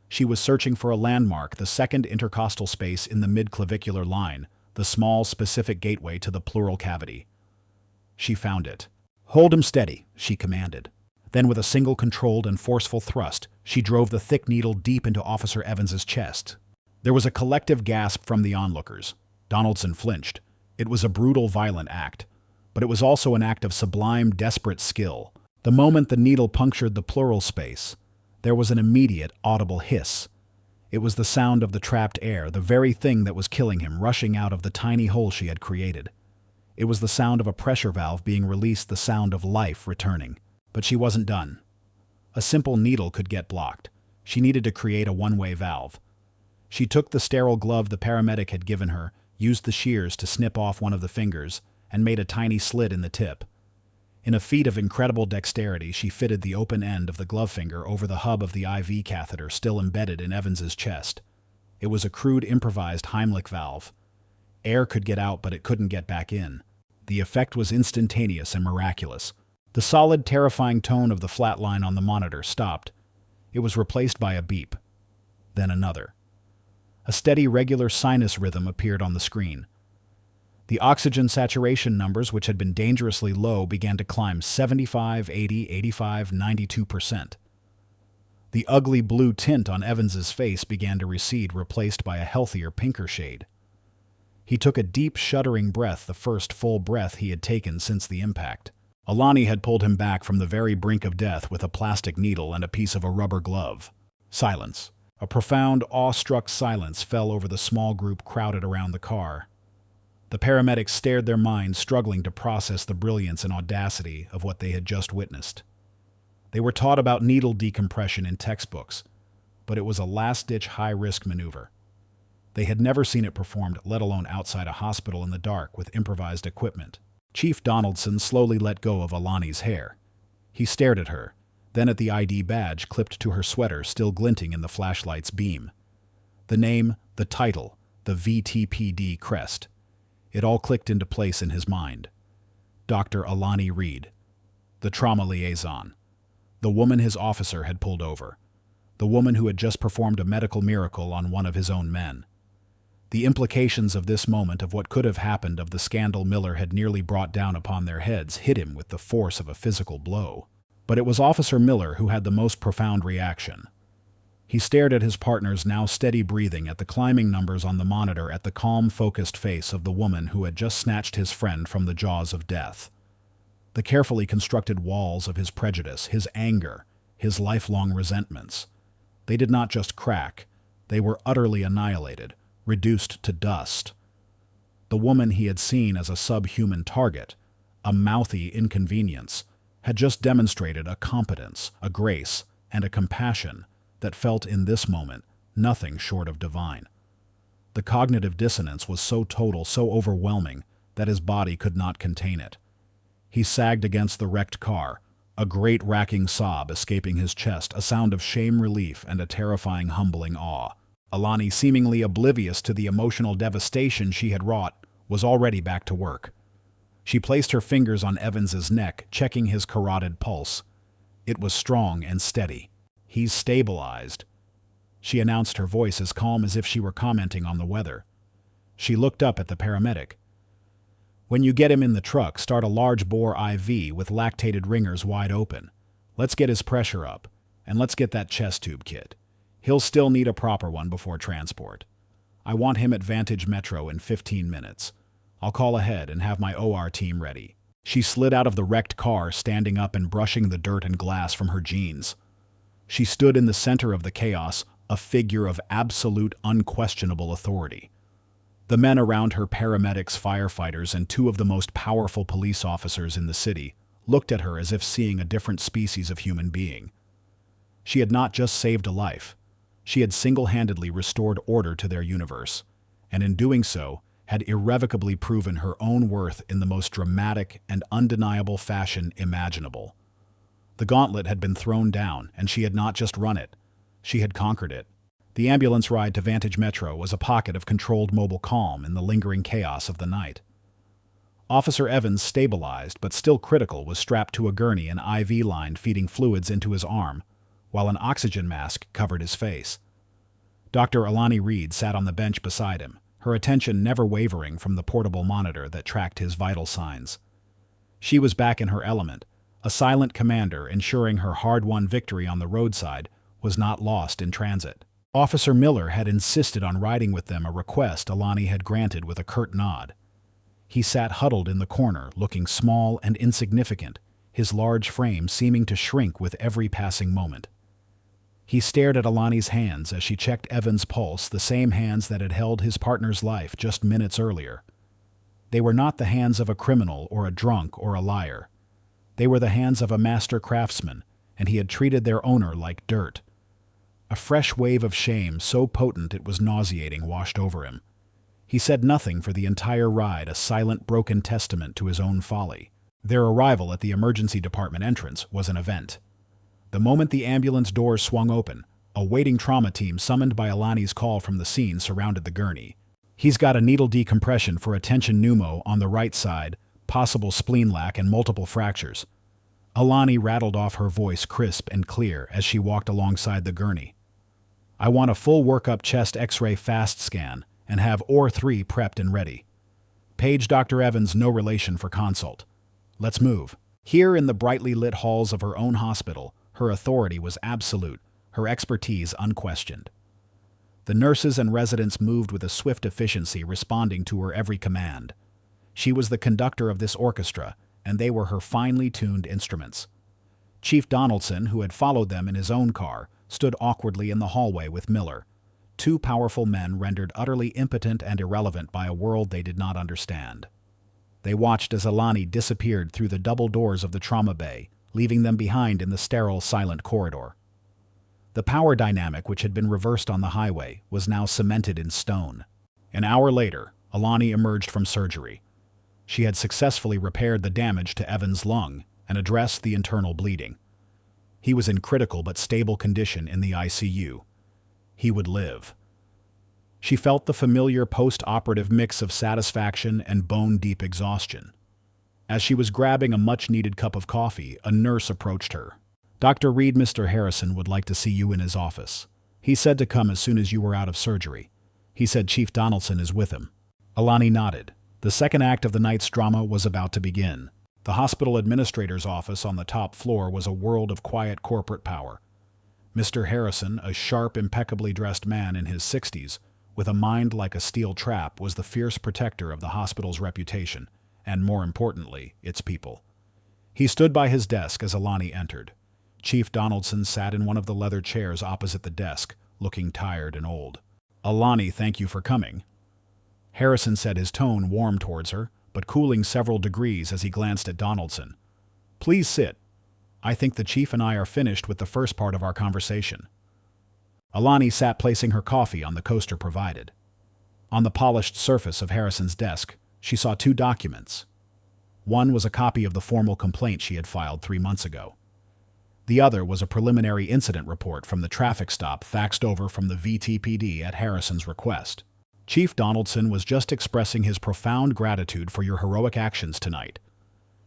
She was searching for a landmark, the second intercostal space in the mid-clavicular line, the small, specific gateway to the pleural cavity. She found it. "Hold him steady," she commanded. Then, with a single controlled and forceful thrust, she drove the thick needle deep into Officer Evans's chest. There was a collective gasp from the onlookers. Donaldson flinched. It was a brutal, violent act, but it was also an act of sublime, desperate skill. The moment the needle punctured the pleural space, there was an immediate, audible hiss. It was the sound of the trapped air, the very thing that was killing him, rushing out of the tiny hole she had created. It was the sound of a pressure valve being released, the sound of life returning. But she wasn't done. A simple needle could get blocked. She needed to create a one-way valve. She took the sterile glove the paramedic had given her, used the shears to snip off one of the fingers, and made a tiny slit in the tip. In a feat of incredible dexterity, she fitted the open end of the glove finger over the hub of the IV catheter still embedded in Evans's chest. It was a crude, improvised Heimlich valve. Air could get out, but it couldn't get back in. The effect was instantaneous and miraculous. The solid, terrifying tone of the flat line on the monitor stopped. It was replaced by a beep. Then another. A steady, regular sinus rhythm appeared on the screen. The oxygen saturation numbers, which had been dangerously low, began to climb 75, 80, 85, 92%. The ugly blue tint on Evans's face began to recede, replaced by a healthier, pinker shade. He took a deep, shuddering breath, the first full breath he had taken since the impact. Alani had pulled him back from the very brink of death with a plastic needle and a piece of a rubber glove. Silence. A profound, awe-struck silence fell over the small group crowded around the car. The paramedics stared, their minds struggling to process the brilliance and audacity of what they had just witnessed. They were taught about needle decompression in textbooks, but it was a last-ditch high-risk maneuver. They had never seen it performed, let alone outside a hospital in the dark with improvised equipment. Chief Donaldson slowly let go of Alani's hair. He stared at her, then at the ID badge clipped to her sweater still glinting in the flashlight's beam. The name, the title, the VTPD crest. It all clicked into place in his mind. Dr. Alani Reed, the trauma liaison, the woman his officer had pulled over, the woman who had just performed a medical miracle on one of his own men. The implications of this moment, of what could have happened, of the scandal Miller had nearly brought down upon their heads, hit him with the force of a physical blow. But it was Officer Miller who had the most profound reaction. He stared at his partner's now steady breathing, at the climbing numbers on the monitor, at the calm, focused face of the woman who had just snatched his friend from the jaws of death. The carefully constructed walls of his prejudice, his anger, his lifelong resentments. They did not just crack, they were utterly annihilated, reduced to dust. The woman he had seen as a subhuman target, a mouthy inconvenience, had just demonstrated a competence, a grace, and a compassion that felt in this moment nothing short of divine. The cognitive dissonance was so total, so overwhelming, that his body could not contain it. He sagged against the wrecked car, a great racking sob escaping his chest, a sound of shame, relief, and a terrifying, humbling awe. Alani, seemingly oblivious to the emotional devastation she had wrought, was already back to work. She placed her fingers on Evans's neck, checking his carotid pulse. It was strong and steady. "He's stabilized," she announced, her voice as calm as if she were commenting on the weather. She looked up at the paramedic. "When you get him in the truck, start a large-bore IV with lactated ringers wide open. Let's get his pressure up, and let's get that chest tube kit. He'll still need a proper one before transport. I want him at Vantage Metro in 15 minutes. I'll call ahead and have my OR team ready." She slid out of the wrecked car, standing up and brushing the dirt and glass from her jeans. She stood in the center of the chaos, a figure of absolute, unquestionable authority. The men around her, paramedics, firefighters, and two of the most powerful police officers in the city, looked at her as if seeing a different species of human being. She had not just saved a life. She had single-handedly restored order to their universe, and in doing so, had irrevocably proven her own worth in the most dramatic and undeniable fashion imaginable. The gauntlet had been thrown down, and she had not just run it. She had conquered it. The ambulance ride to Vantage Metro was a pocket of controlled mobile calm in the lingering chaos of the night. Officer Evans, stabilized but still critical, was strapped to a gurney, an IV line feeding fluids into his arm, while an oxygen mask covered his face. Dr. Alani Reed sat on the bench beside him, her attention never wavering from the portable monitor that tracked his vital signs. She was back in her element, a silent commander, ensuring her hard-won victory on the roadside was not lost in transit. Officer Miller had insisted on riding with them, a request Alani had granted with a curt nod. He sat huddled in the corner, looking small and insignificant, his large frame seeming to shrink with every passing moment. He stared at Alani's hands as she checked Evan's pulse, the same hands that had held his partner's life just minutes earlier. They were not the hands of a criminal or a drunk or a liar. They were the hands of a master craftsman, and he had treated their owner like dirt. A fresh wave of shame, so potent it was nauseating, washed over him. He said nothing for the entire ride, a silent, broken testament to his own folly. Their arrival at the emergency department entrance was an event. The moment the ambulance doors swung open, a waiting trauma team summoned by Alani's call from the scene surrounded the gurney. He's got a needle decompression for a tension pneumo on the right side, possible spleen lac and multiple fractures. Alani rattled off her voice crisp and clear as she walked alongside the gurney. I want a full workup chest x-ray fast scan and have OR3 prepped and ready. Page Dr. Evans, no relation, for consult. Let's move. Here in the brightly lit halls of her own hospital, her authority was absolute, her expertise unquestioned. The nurses and residents moved with a swift efficiency, responding to her every command. She was the conductor of this orchestra, and they were her finely tuned instruments. Chief Donaldson, who had followed them in his own car, stood awkwardly in the hallway with Miller, two powerful men rendered utterly impotent and irrelevant by a world they did not understand. They watched as Alani disappeared through the double doors of the trauma bay, leaving them behind in the sterile, silent corridor. The power dynamic, which had been reversed on the highway, was now cemented in stone. An hour later, Alani emerged from surgery. She had successfully repaired the damage to Evan's lung and addressed the internal bleeding. He was in critical but stable condition in the ICU. He would live. She felt the familiar post-operative mix of satisfaction and bone-deep exhaustion. As she was grabbing a much-needed cup of coffee, a nurse approached her. Dr. Reed, Mr. Harrison would like to see you in his office. He said to come as soon as you were out of surgery. He said Chief Donaldson is with him. Alani nodded. The second act of the night's drama was about to begin. The hospital administrator's office on the top floor was a world of quiet corporate power. Mr. Harrison, a sharp, impeccably dressed man in his 60s, with a mind like a steel trap, was the fierce protector of the hospital's reputation, and more importantly, its people. He stood by his desk as Alani entered. Chief Donaldson sat in one of the leather chairs opposite the desk, looking tired and old. Alani, thank you for coming. Harrison said, his tone warm towards her, but cooling several degrees as he glanced at Donaldson. Please sit. I think the chief and I are finished with the first part of our conversation. Alani sat, placing her coffee on the coaster provided. On the polished surface of Harrison's desk, she saw two documents. One was a copy of the formal complaint she had filed 3 months ago. The other was a preliminary incident report from the traffic stop faxed over from the VTPD at Harrison's request. Chief Donaldson was just expressing his profound gratitude for your heroic actions tonight.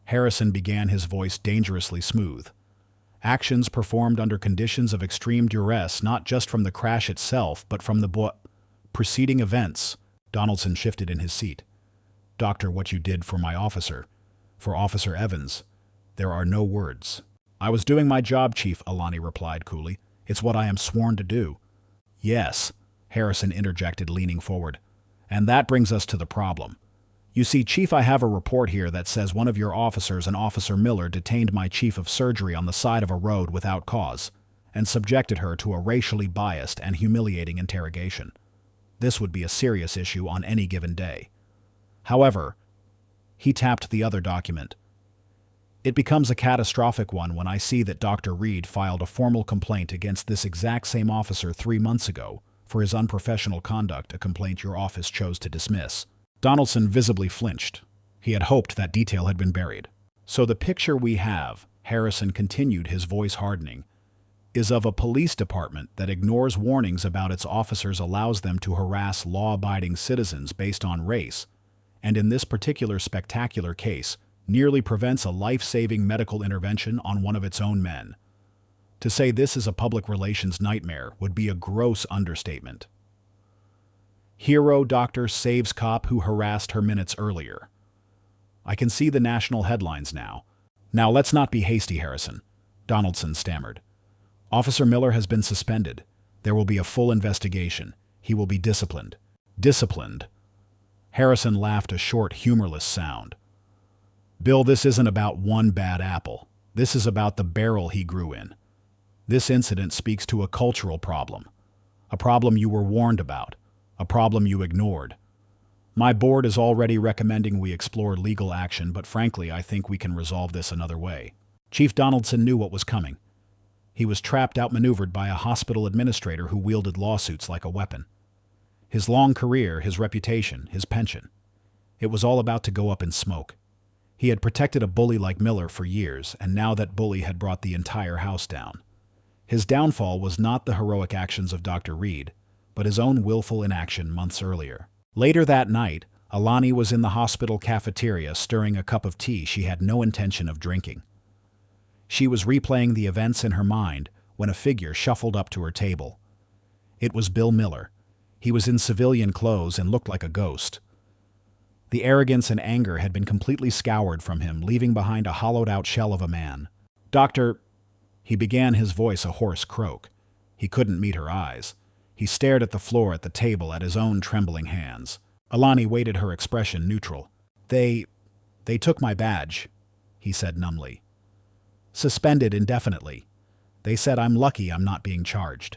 Harrison began, his voice dangerously smooth. Actions performed under conditions of extreme duress, not just from the crash itself, but from the preceding events. Donaldson shifted in his seat. Doctor, what you did for my officer, for Officer Evans, there are no words. I was doing my job, Chief, Alani replied coolly. It's what I am sworn to do. Yes, Harrison interjected, leaning forward. And that brings us to the problem. You see, Chief, I have a report here that says one of your officers, an Officer Miller, detained my chief of surgery on the side of a road without cause and subjected her to a racially biased and humiliating interrogation. This would be a serious issue on any given day. However, he tapped the other document. It becomes a catastrophic one when I see that Dr. Reed filed a formal complaint against this exact same officer 3 months ago for his unprofessional conduct, a complaint your office chose to dismiss. Donaldson visibly flinched. He had hoped that detail had been buried. So the picture we have, Harrison continued, his voice hardening, is of a police department that ignores warnings about its officers, allows them to harass law-abiding citizens based on race, and in this particular spectacular case, nearly prevents a life-saving medical intervention on one of its own men. To say this is a public relations nightmare would be a gross understatement. Hero doctor saves cop who harassed her minutes earlier. I can see the national headlines now. Now let's not be hasty, Harrison, Donaldson stammered. Officer Miller has been suspended. There will be a full investigation. He will be disciplined. Disciplined? Harrison laughed, a short, humorless sound. Bill, this isn't about one bad apple. This is about the barrel he grew in. This incident speaks to a cultural problem. A problem you were warned about. A problem you ignored. My board is already recommending we explore legal action, but frankly, I think we can resolve this another way. Chief Donaldson knew what was coming. He was trapped outmaneuvered by a hospital administrator who wielded lawsuits like a weapon. His long career, his reputation, his pension. It was all about to go up in smoke. He had protected a bully like Miller for years, and now that bully had brought the entire house down. His downfall was not the heroic actions of Dr. Reed, but his own willful inaction months earlier. Later that night, Alani was in the hospital cafeteria stirring a cup of tea she had no intention of drinking. She was replaying the events in her mind when a figure shuffled up to her table. It was Bill Miller. He was in civilian clothes and looked like a ghost. The arrogance and anger had been completely scoured from him, leaving behind a hollowed-out shell of a man. "Doctor," he began, his voice a hoarse croak. He couldn't meet her eyes. He stared at the floor at the table, at his own trembling hands. Alani waited, her expression neutral. They took my badge," he said numbly. "Suspended indefinitely. They said I'm lucky I'm not being charged."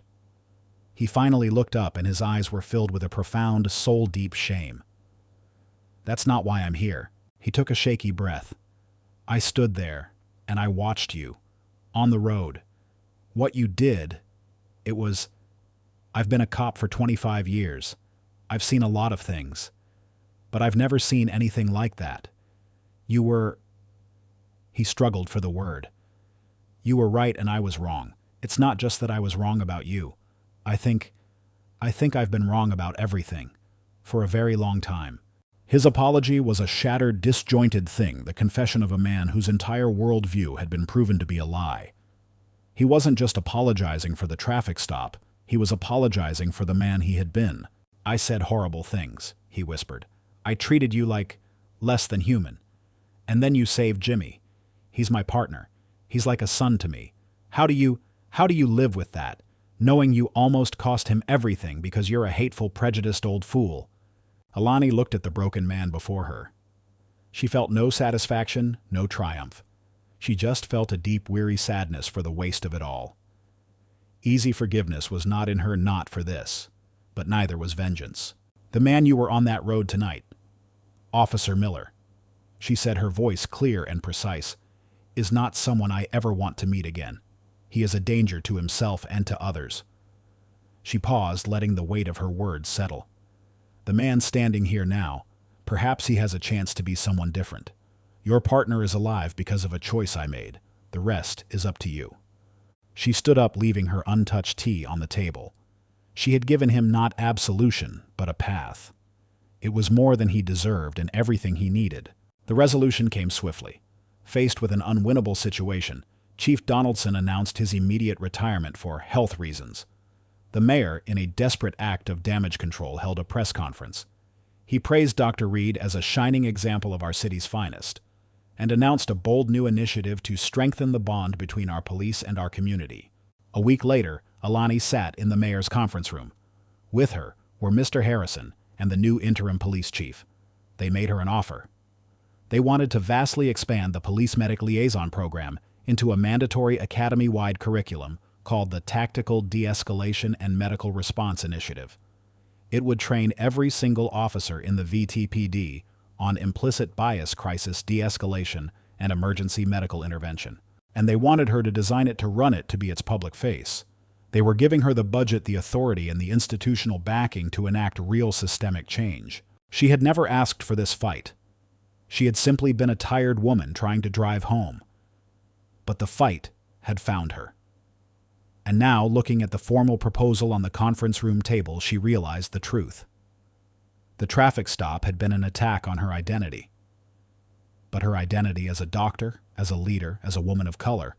He finally looked up, and his eyes were filled with a profound, soul-deep shame. "That's not why I'm here." He took a shaky breath. "I stood there, and I watched you. On the road. What you did, it was... I've been a cop for 25 years. I've seen a lot of things. But I've never seen anything like that. You were..." He struggled for the word. "You were right and I was wrong. It's not just that I was wrong about you. I think I've been wrong about everything. For a very long time." His apology was a shattered, disjointed thing, the confession of a man whose entire worldview had been proven to be a lie. He wasn't just apologizing for the traffic stop. He was apologizing for the man he had been. "I said horrible things," he whispered. "I treated you like less than human. And then you saved Jimmy. He's my partner. He's like a son to me. How do you live with that, knowing you almost cost him everything because you're a hateful, prejudiced old fool?" Alani looked at the broken man before her. She felt no satisfaction, no triumph. She just felt a deep, weary sadness for the waste of it all. Easy forgiveness was not in her, not for this. But neither was vengeance. "The man you were on that road tonight, Officer Miller," she said, her voice clear and precise, "is not someone I ever want to meet again. He is a danger to himself and to others." She paused, letting the weight of her words settle. "The man standing here now, perhaps he has a chance to be someone different. Your partner is alive because of a choice I made. The rest is up to you." She stood up, leaving her untouched tea on the table. She had given him not absolution, but a path. It was more than he deserved and everything he needed. The resolution came swiftly. Faced with an unwinnable situation, Chief Donaldson announced his immediate retirement for health reasons. The mayor, in a desperate act of damage control, held a press conference. He praised Dr. Reed as a shining example of our city's finest, and announced a bold new initiative to strengthen the bond between our police and our community. A week later, Alani sat in the mayor's conference room. With her were Mr. Harrison and the new interim police chief. They made her an offer. They wanted to vastly expand the Police Medic Liaison program into a mandatory academy-wide curriculum called the Tactical De-Escalation and Medical Response Initiative. It would train every single officer in the VTPD on implicit bias crisis de-escalation and emergency medical intervention. And they wanted her to design it, to run it, to be its public face. They were giving her the budget, the authority, and the institutional backing to enact real systemic change. She had never asked for this fight. She had simply been a tired woman trying to drive home. But the fight had found her. And now, looking at the formal proposal on the conference room table, she realized the truth. The traffic stop had been an attack on her identity. But her identity as a doctor, as a leader, as a woman of color,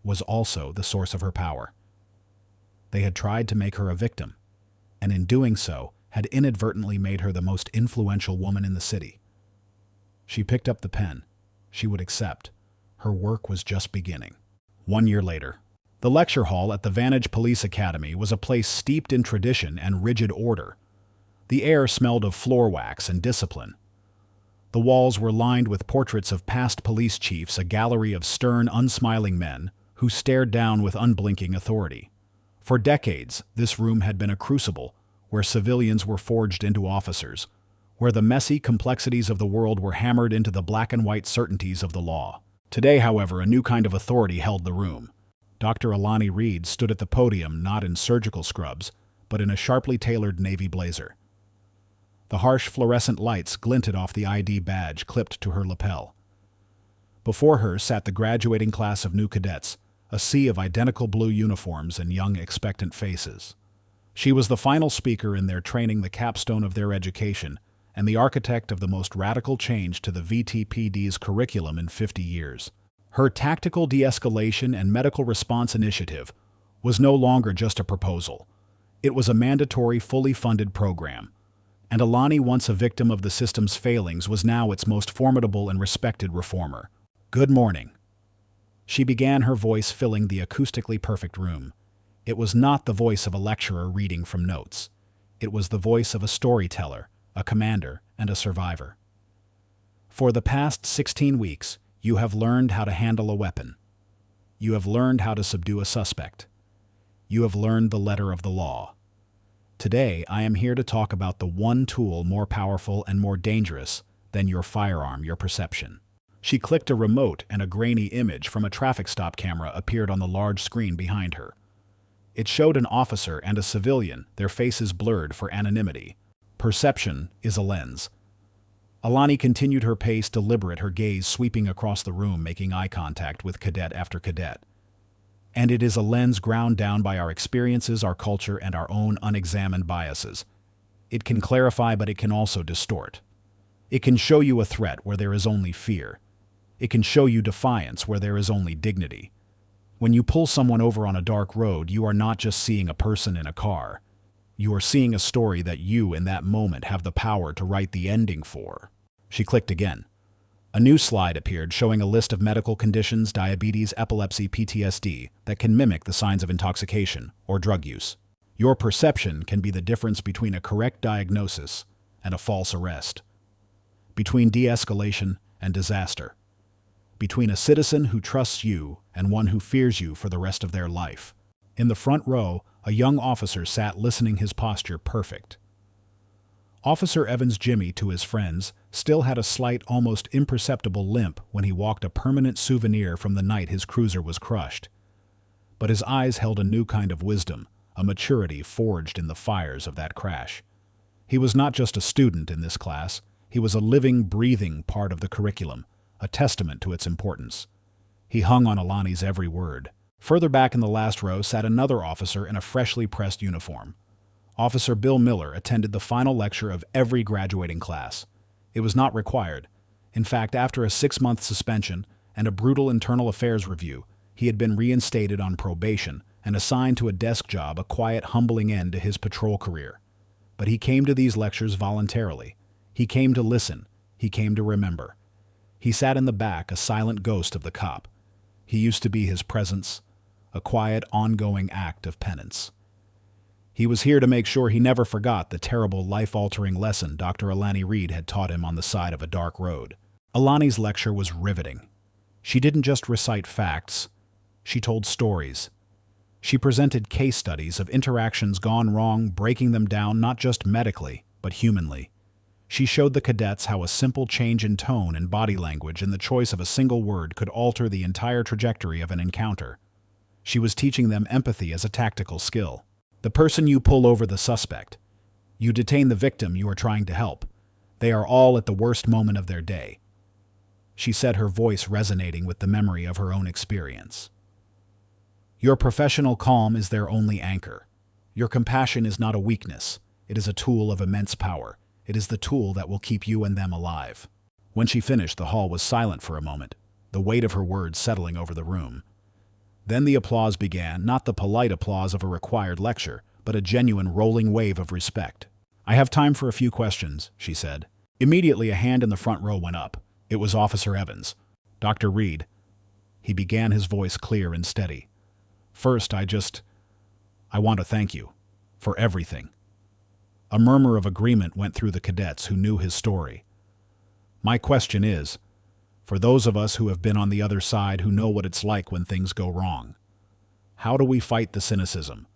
was also the source of her power. They had tried to make her a victim, and in doing so, had inadvertently made her the most influential woman in the city. She picked up the pen. She would accept. Her work was just beginning. 1 year later, the lecture hall at the Vantage Police Academy was a place steeped in tradition and rigid order. The air smelled of floor wax and discipline. The walls were lined with portraits of past police chiefs, a gallery of stern, unsmiling men who stared down with unblinking authority. For decades, this room had been a crucible where civilians were forged into officers, where the messy complexities of the world were hammered into the black and white certainties of the law. Today, however, a new kind of authority held the room. Dr. Alani Reed stood at the podium not in surgical scrubs, but in a sharply tailored navy blazer. The harsh fluorescent lights glinted off the ID badge clipped to her lapel. Before her sat the graduating class of new cadets, a sea of identical blue uniforms and young, expectant faces. She was the final speaker in their training, the capstone of their education, and the architect of the most radical change to the VTPD's curriculum in 50 years. Her tactical de-escalation and medical response initiative was no longer just a proposal. It was a mandatory, fully funded program. And Alani, once a victim of the system's failings, was now its most formidable and respected reformer. "Good morning." She began, her voice filling the acoustically perfect room. It was not the voice of a lecturer reading from notes. It was the voice of a storyteller, a commander, and a survivor. For the past 16 weeks, you have learned how to handle a weapon. You have learned how to subdue a suspect. You have learned the letter of the law. Today, I am here to talk about the one tool more powerful and more dangerous than your firearm, your perception. She clicked a remote, and a grainy image from a traffic stop camera appeared on the large screen behind her. It showed an officer and a civilian, their faces blurred for anonymity. Perception is a lens. Alani continued her pace, deliberate, her gaze sweeping across the room, making eye contact with cadet after cadet. And it is a lens ground down by our experiences, our culture, and our own unexamined biases. It can clarify, but it can also distort. It can show you a threat where there is only fear. It can show you defiance where there is only dignity. When you pull someone over on a dark road, you are not just seeing a person in a car. You are seeing a story that you, in that moment, have the power to write the ending for. She clicked again. A new slide appeared showing a list of medical conditions, diabetes, epilepsy, PTSD, that can mimic the signs of intoxication or drug use. Your perception can be the difference between a correct diagnosis and a false arrest, between de-escalation and disaster, between a citizen who trusts you and one who fears you for the rest of their life. In the front row, a young officer sat listening, his posture perfect. Officer Evans, Jimmy, to his friends, still had a slight, almost imperceptible limp when he walked, a permanent souvenir from the night his cruiser was crushed. But his eyes held a new kind of wisdom, a maturity forged in the fires of that crash. He was not just a student in this class, he was a living, breathing part of the curriculum, a testament to its importance. He hung on Alani's every word. Further back in the last row sat another officer in a freshly pressed uniform. Officer Bill Miller attended the final lecture of every graduating class. It was not required. In fact, after a 6-month suspension and a brutal internal affairs review, he had been reinstated on probation and assigned to a desk job, a quiet, humbling end to his patrol career. But he came to these lectures voluntarily. He came to listen. He came to remember. He sat in the back, a silent ghost of the cop. He used to be his presence, a quiet, ongoing act of penance. He was here to make sure he never forgot the terrible, life-altering lesson Dr. Alani Reed had taught him on the side of a dark road. Alani's lecture was riveting. She didn't just recite facts. She told stories. She presented case studies of interactions gone wrong, breaking them down not just medically, but humanly. She showed the cadets how a simple change in tone and body language and the choice of a single word could alter the entire trajectory of an encounter. She was teaching them empathy as a tactical skill. The person you pull over, the suspect. You detain the victim you are trying to help. They are all at the worst moment of their day. She said, her voice resonating with the memory of her own experience. Your professional calm is their only anchor. Your compassion is not a weakness. It is a tool of immense power. It is the tool that will keep you and them alive. When she finished, the hall was silent for a moment, the weight of her words settling over the room. Then the applause began, not the polite applause of a required lecture, but a genuine rolling wave of respect. "I have time for a few questions," she said. Immediately, a hand in the front row went up. It was Officer Evans. "Dr. Reed," he began, his voice clear and steady. "First, I want to thank you for everything." A murmur of agreement went through the cadets who knew his story. "My question is, for those of us who have been on the other side, who know what it's like when things go wrong, how do we fight the cynicism?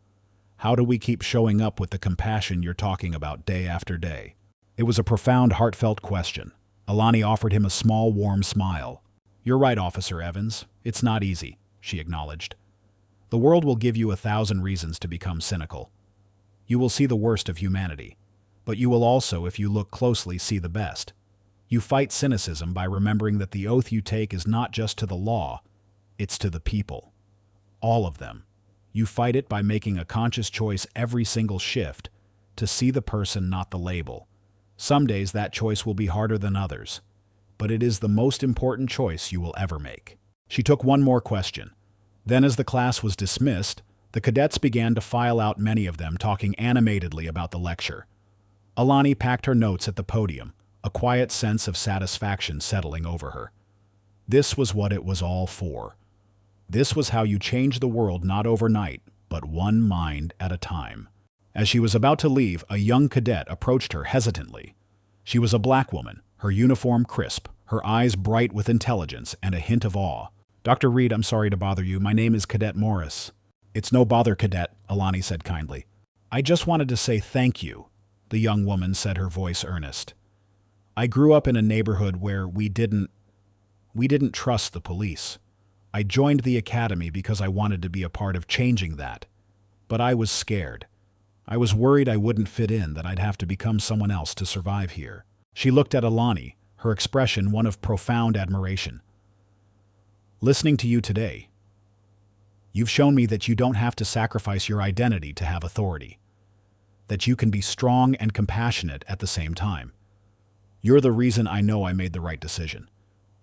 How do we keep showing up with the compassion you're talking about day after day?" It was a profound, heartfelt question. Alani offered him a small, warm smile. "You're right, Officer Evans. It's not easy," she acknowledged. "The world will give you 1,000 reasons to become cynical. You will see the worst of humanity, but you will also, if you look closely, see the best. You fight cynicism by remembering that the oath you take is not just to the law, it's to the people. All of them. You fight it by making a conscious choice every single shift to see the person, not the label. Some days that choice will be harder than others, but it is the most important choice you will ever make." She took one more question. Then, as the class was dismissed, the cadets began to file out, many of them talking animatedly about the lecture. Alani packed her notes at the podium, a quiet sense of satisfaction settling over her. This was what it was all for. This was how you change the world, not overnight, but one mind at a time. As she was about to leave, a young cadet approached her hesitantly. She was a black woman, her uniform crisp, her eyes bright with intelligence and a hint of awe. "Dr. Reed, I'm sorry to bother you. My name is Cadet Morris." "It's no bother, Cadet," Alani said kindly. "I just wanted to say thank you," the young woman said, her voice earnest. "I grew up in a neighborhood where we didn't trust the police. I joined the academy because I wanted to be a part of changing that. But I was scared. I was worried I wouldn't fit in, that I'd have to become someone else to survive here." She looked at Alani, her expression one of profound admiration. "Listening to you today, you've shown me that you don't have to sacrifice your identity to have authority. That you can be strong and compassionate at the same time. You're the reason I know I made the right decision.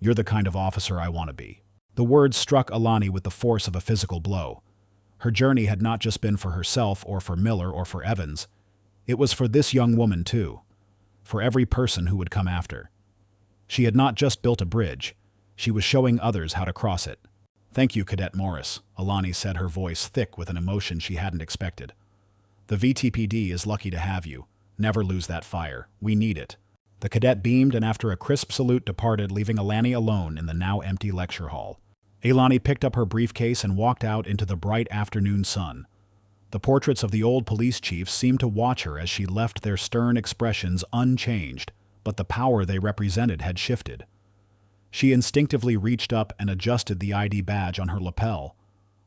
You're the kind of officer I want to be." The words struck Alani with the force of a physical blow. Her journey had not just been for herself or for Miller or for Evans. It was for this young woman too, for every person who would come after. She had not just built a bridge, she was showing others how to cross it. "Thank you, Cadet Morris," Alani said, her voice thick with an emotion she hadn't expected. "The VTPD is lucky to have you. Never lose that fire. We need it." The cadet beamed and after a crisp salute departed, leaving Alani alone in the now empty lecture hall. Alani picked up her briefcase and walked out into the bright afternoon sun. The portraits of the old police chiefs seemed to watch her as she left, their stern expressions unchanged, but the power they represented had shifted. She instinctively reached up and adjusted the ID badge on her lapel,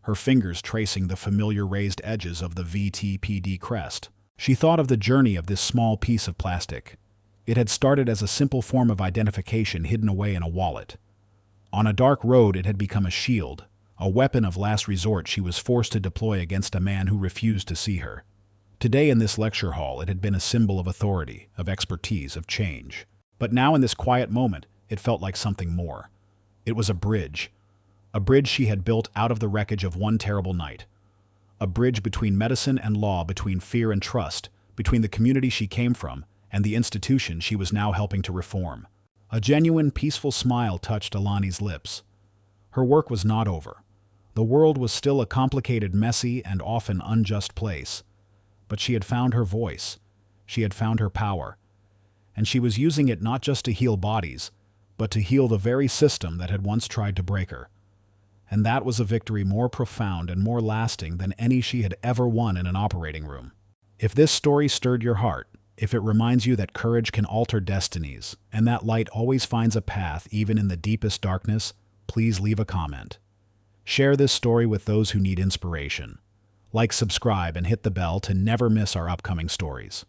her fingers tracing the familiar raised edges of the VTPD crest. She thought of the journey of this small piece of plastic. It had started as a simple form of identification hidden away in a wallet. On a dark road, it had become a shield, a weapon of last resort she was forced to deploy against a man who refused to see her. Today in this lecture hall, it had been a symbol of authority, of expertise, of change. But now in this quiet moment, it felt like something more. It was a bridge she had built out of the wreckage of one terrible night. A bridge between medicine and law, between fear and trust, between the community she came from and the institution she was now helping to reform. A genuine, peaceful smile touched Alani's lips. Her work was not over. The world was still a complicated, messy, and often unjust place. But she had found her voice. She had found her power. And she was using it not just to heal bodies, but to heal the very system that had once tried to break her. And that was a victory more profound and more lasting than any she had ever won in an operating room. If this story stirred your heart, if it reminds you that courage can alter destinies, and that light always finds a path even in the deepest darkness, please leave a comment. Share this story with those who need inspiration. Like, subscribe, and hit the bell to never miss our upcoming stories.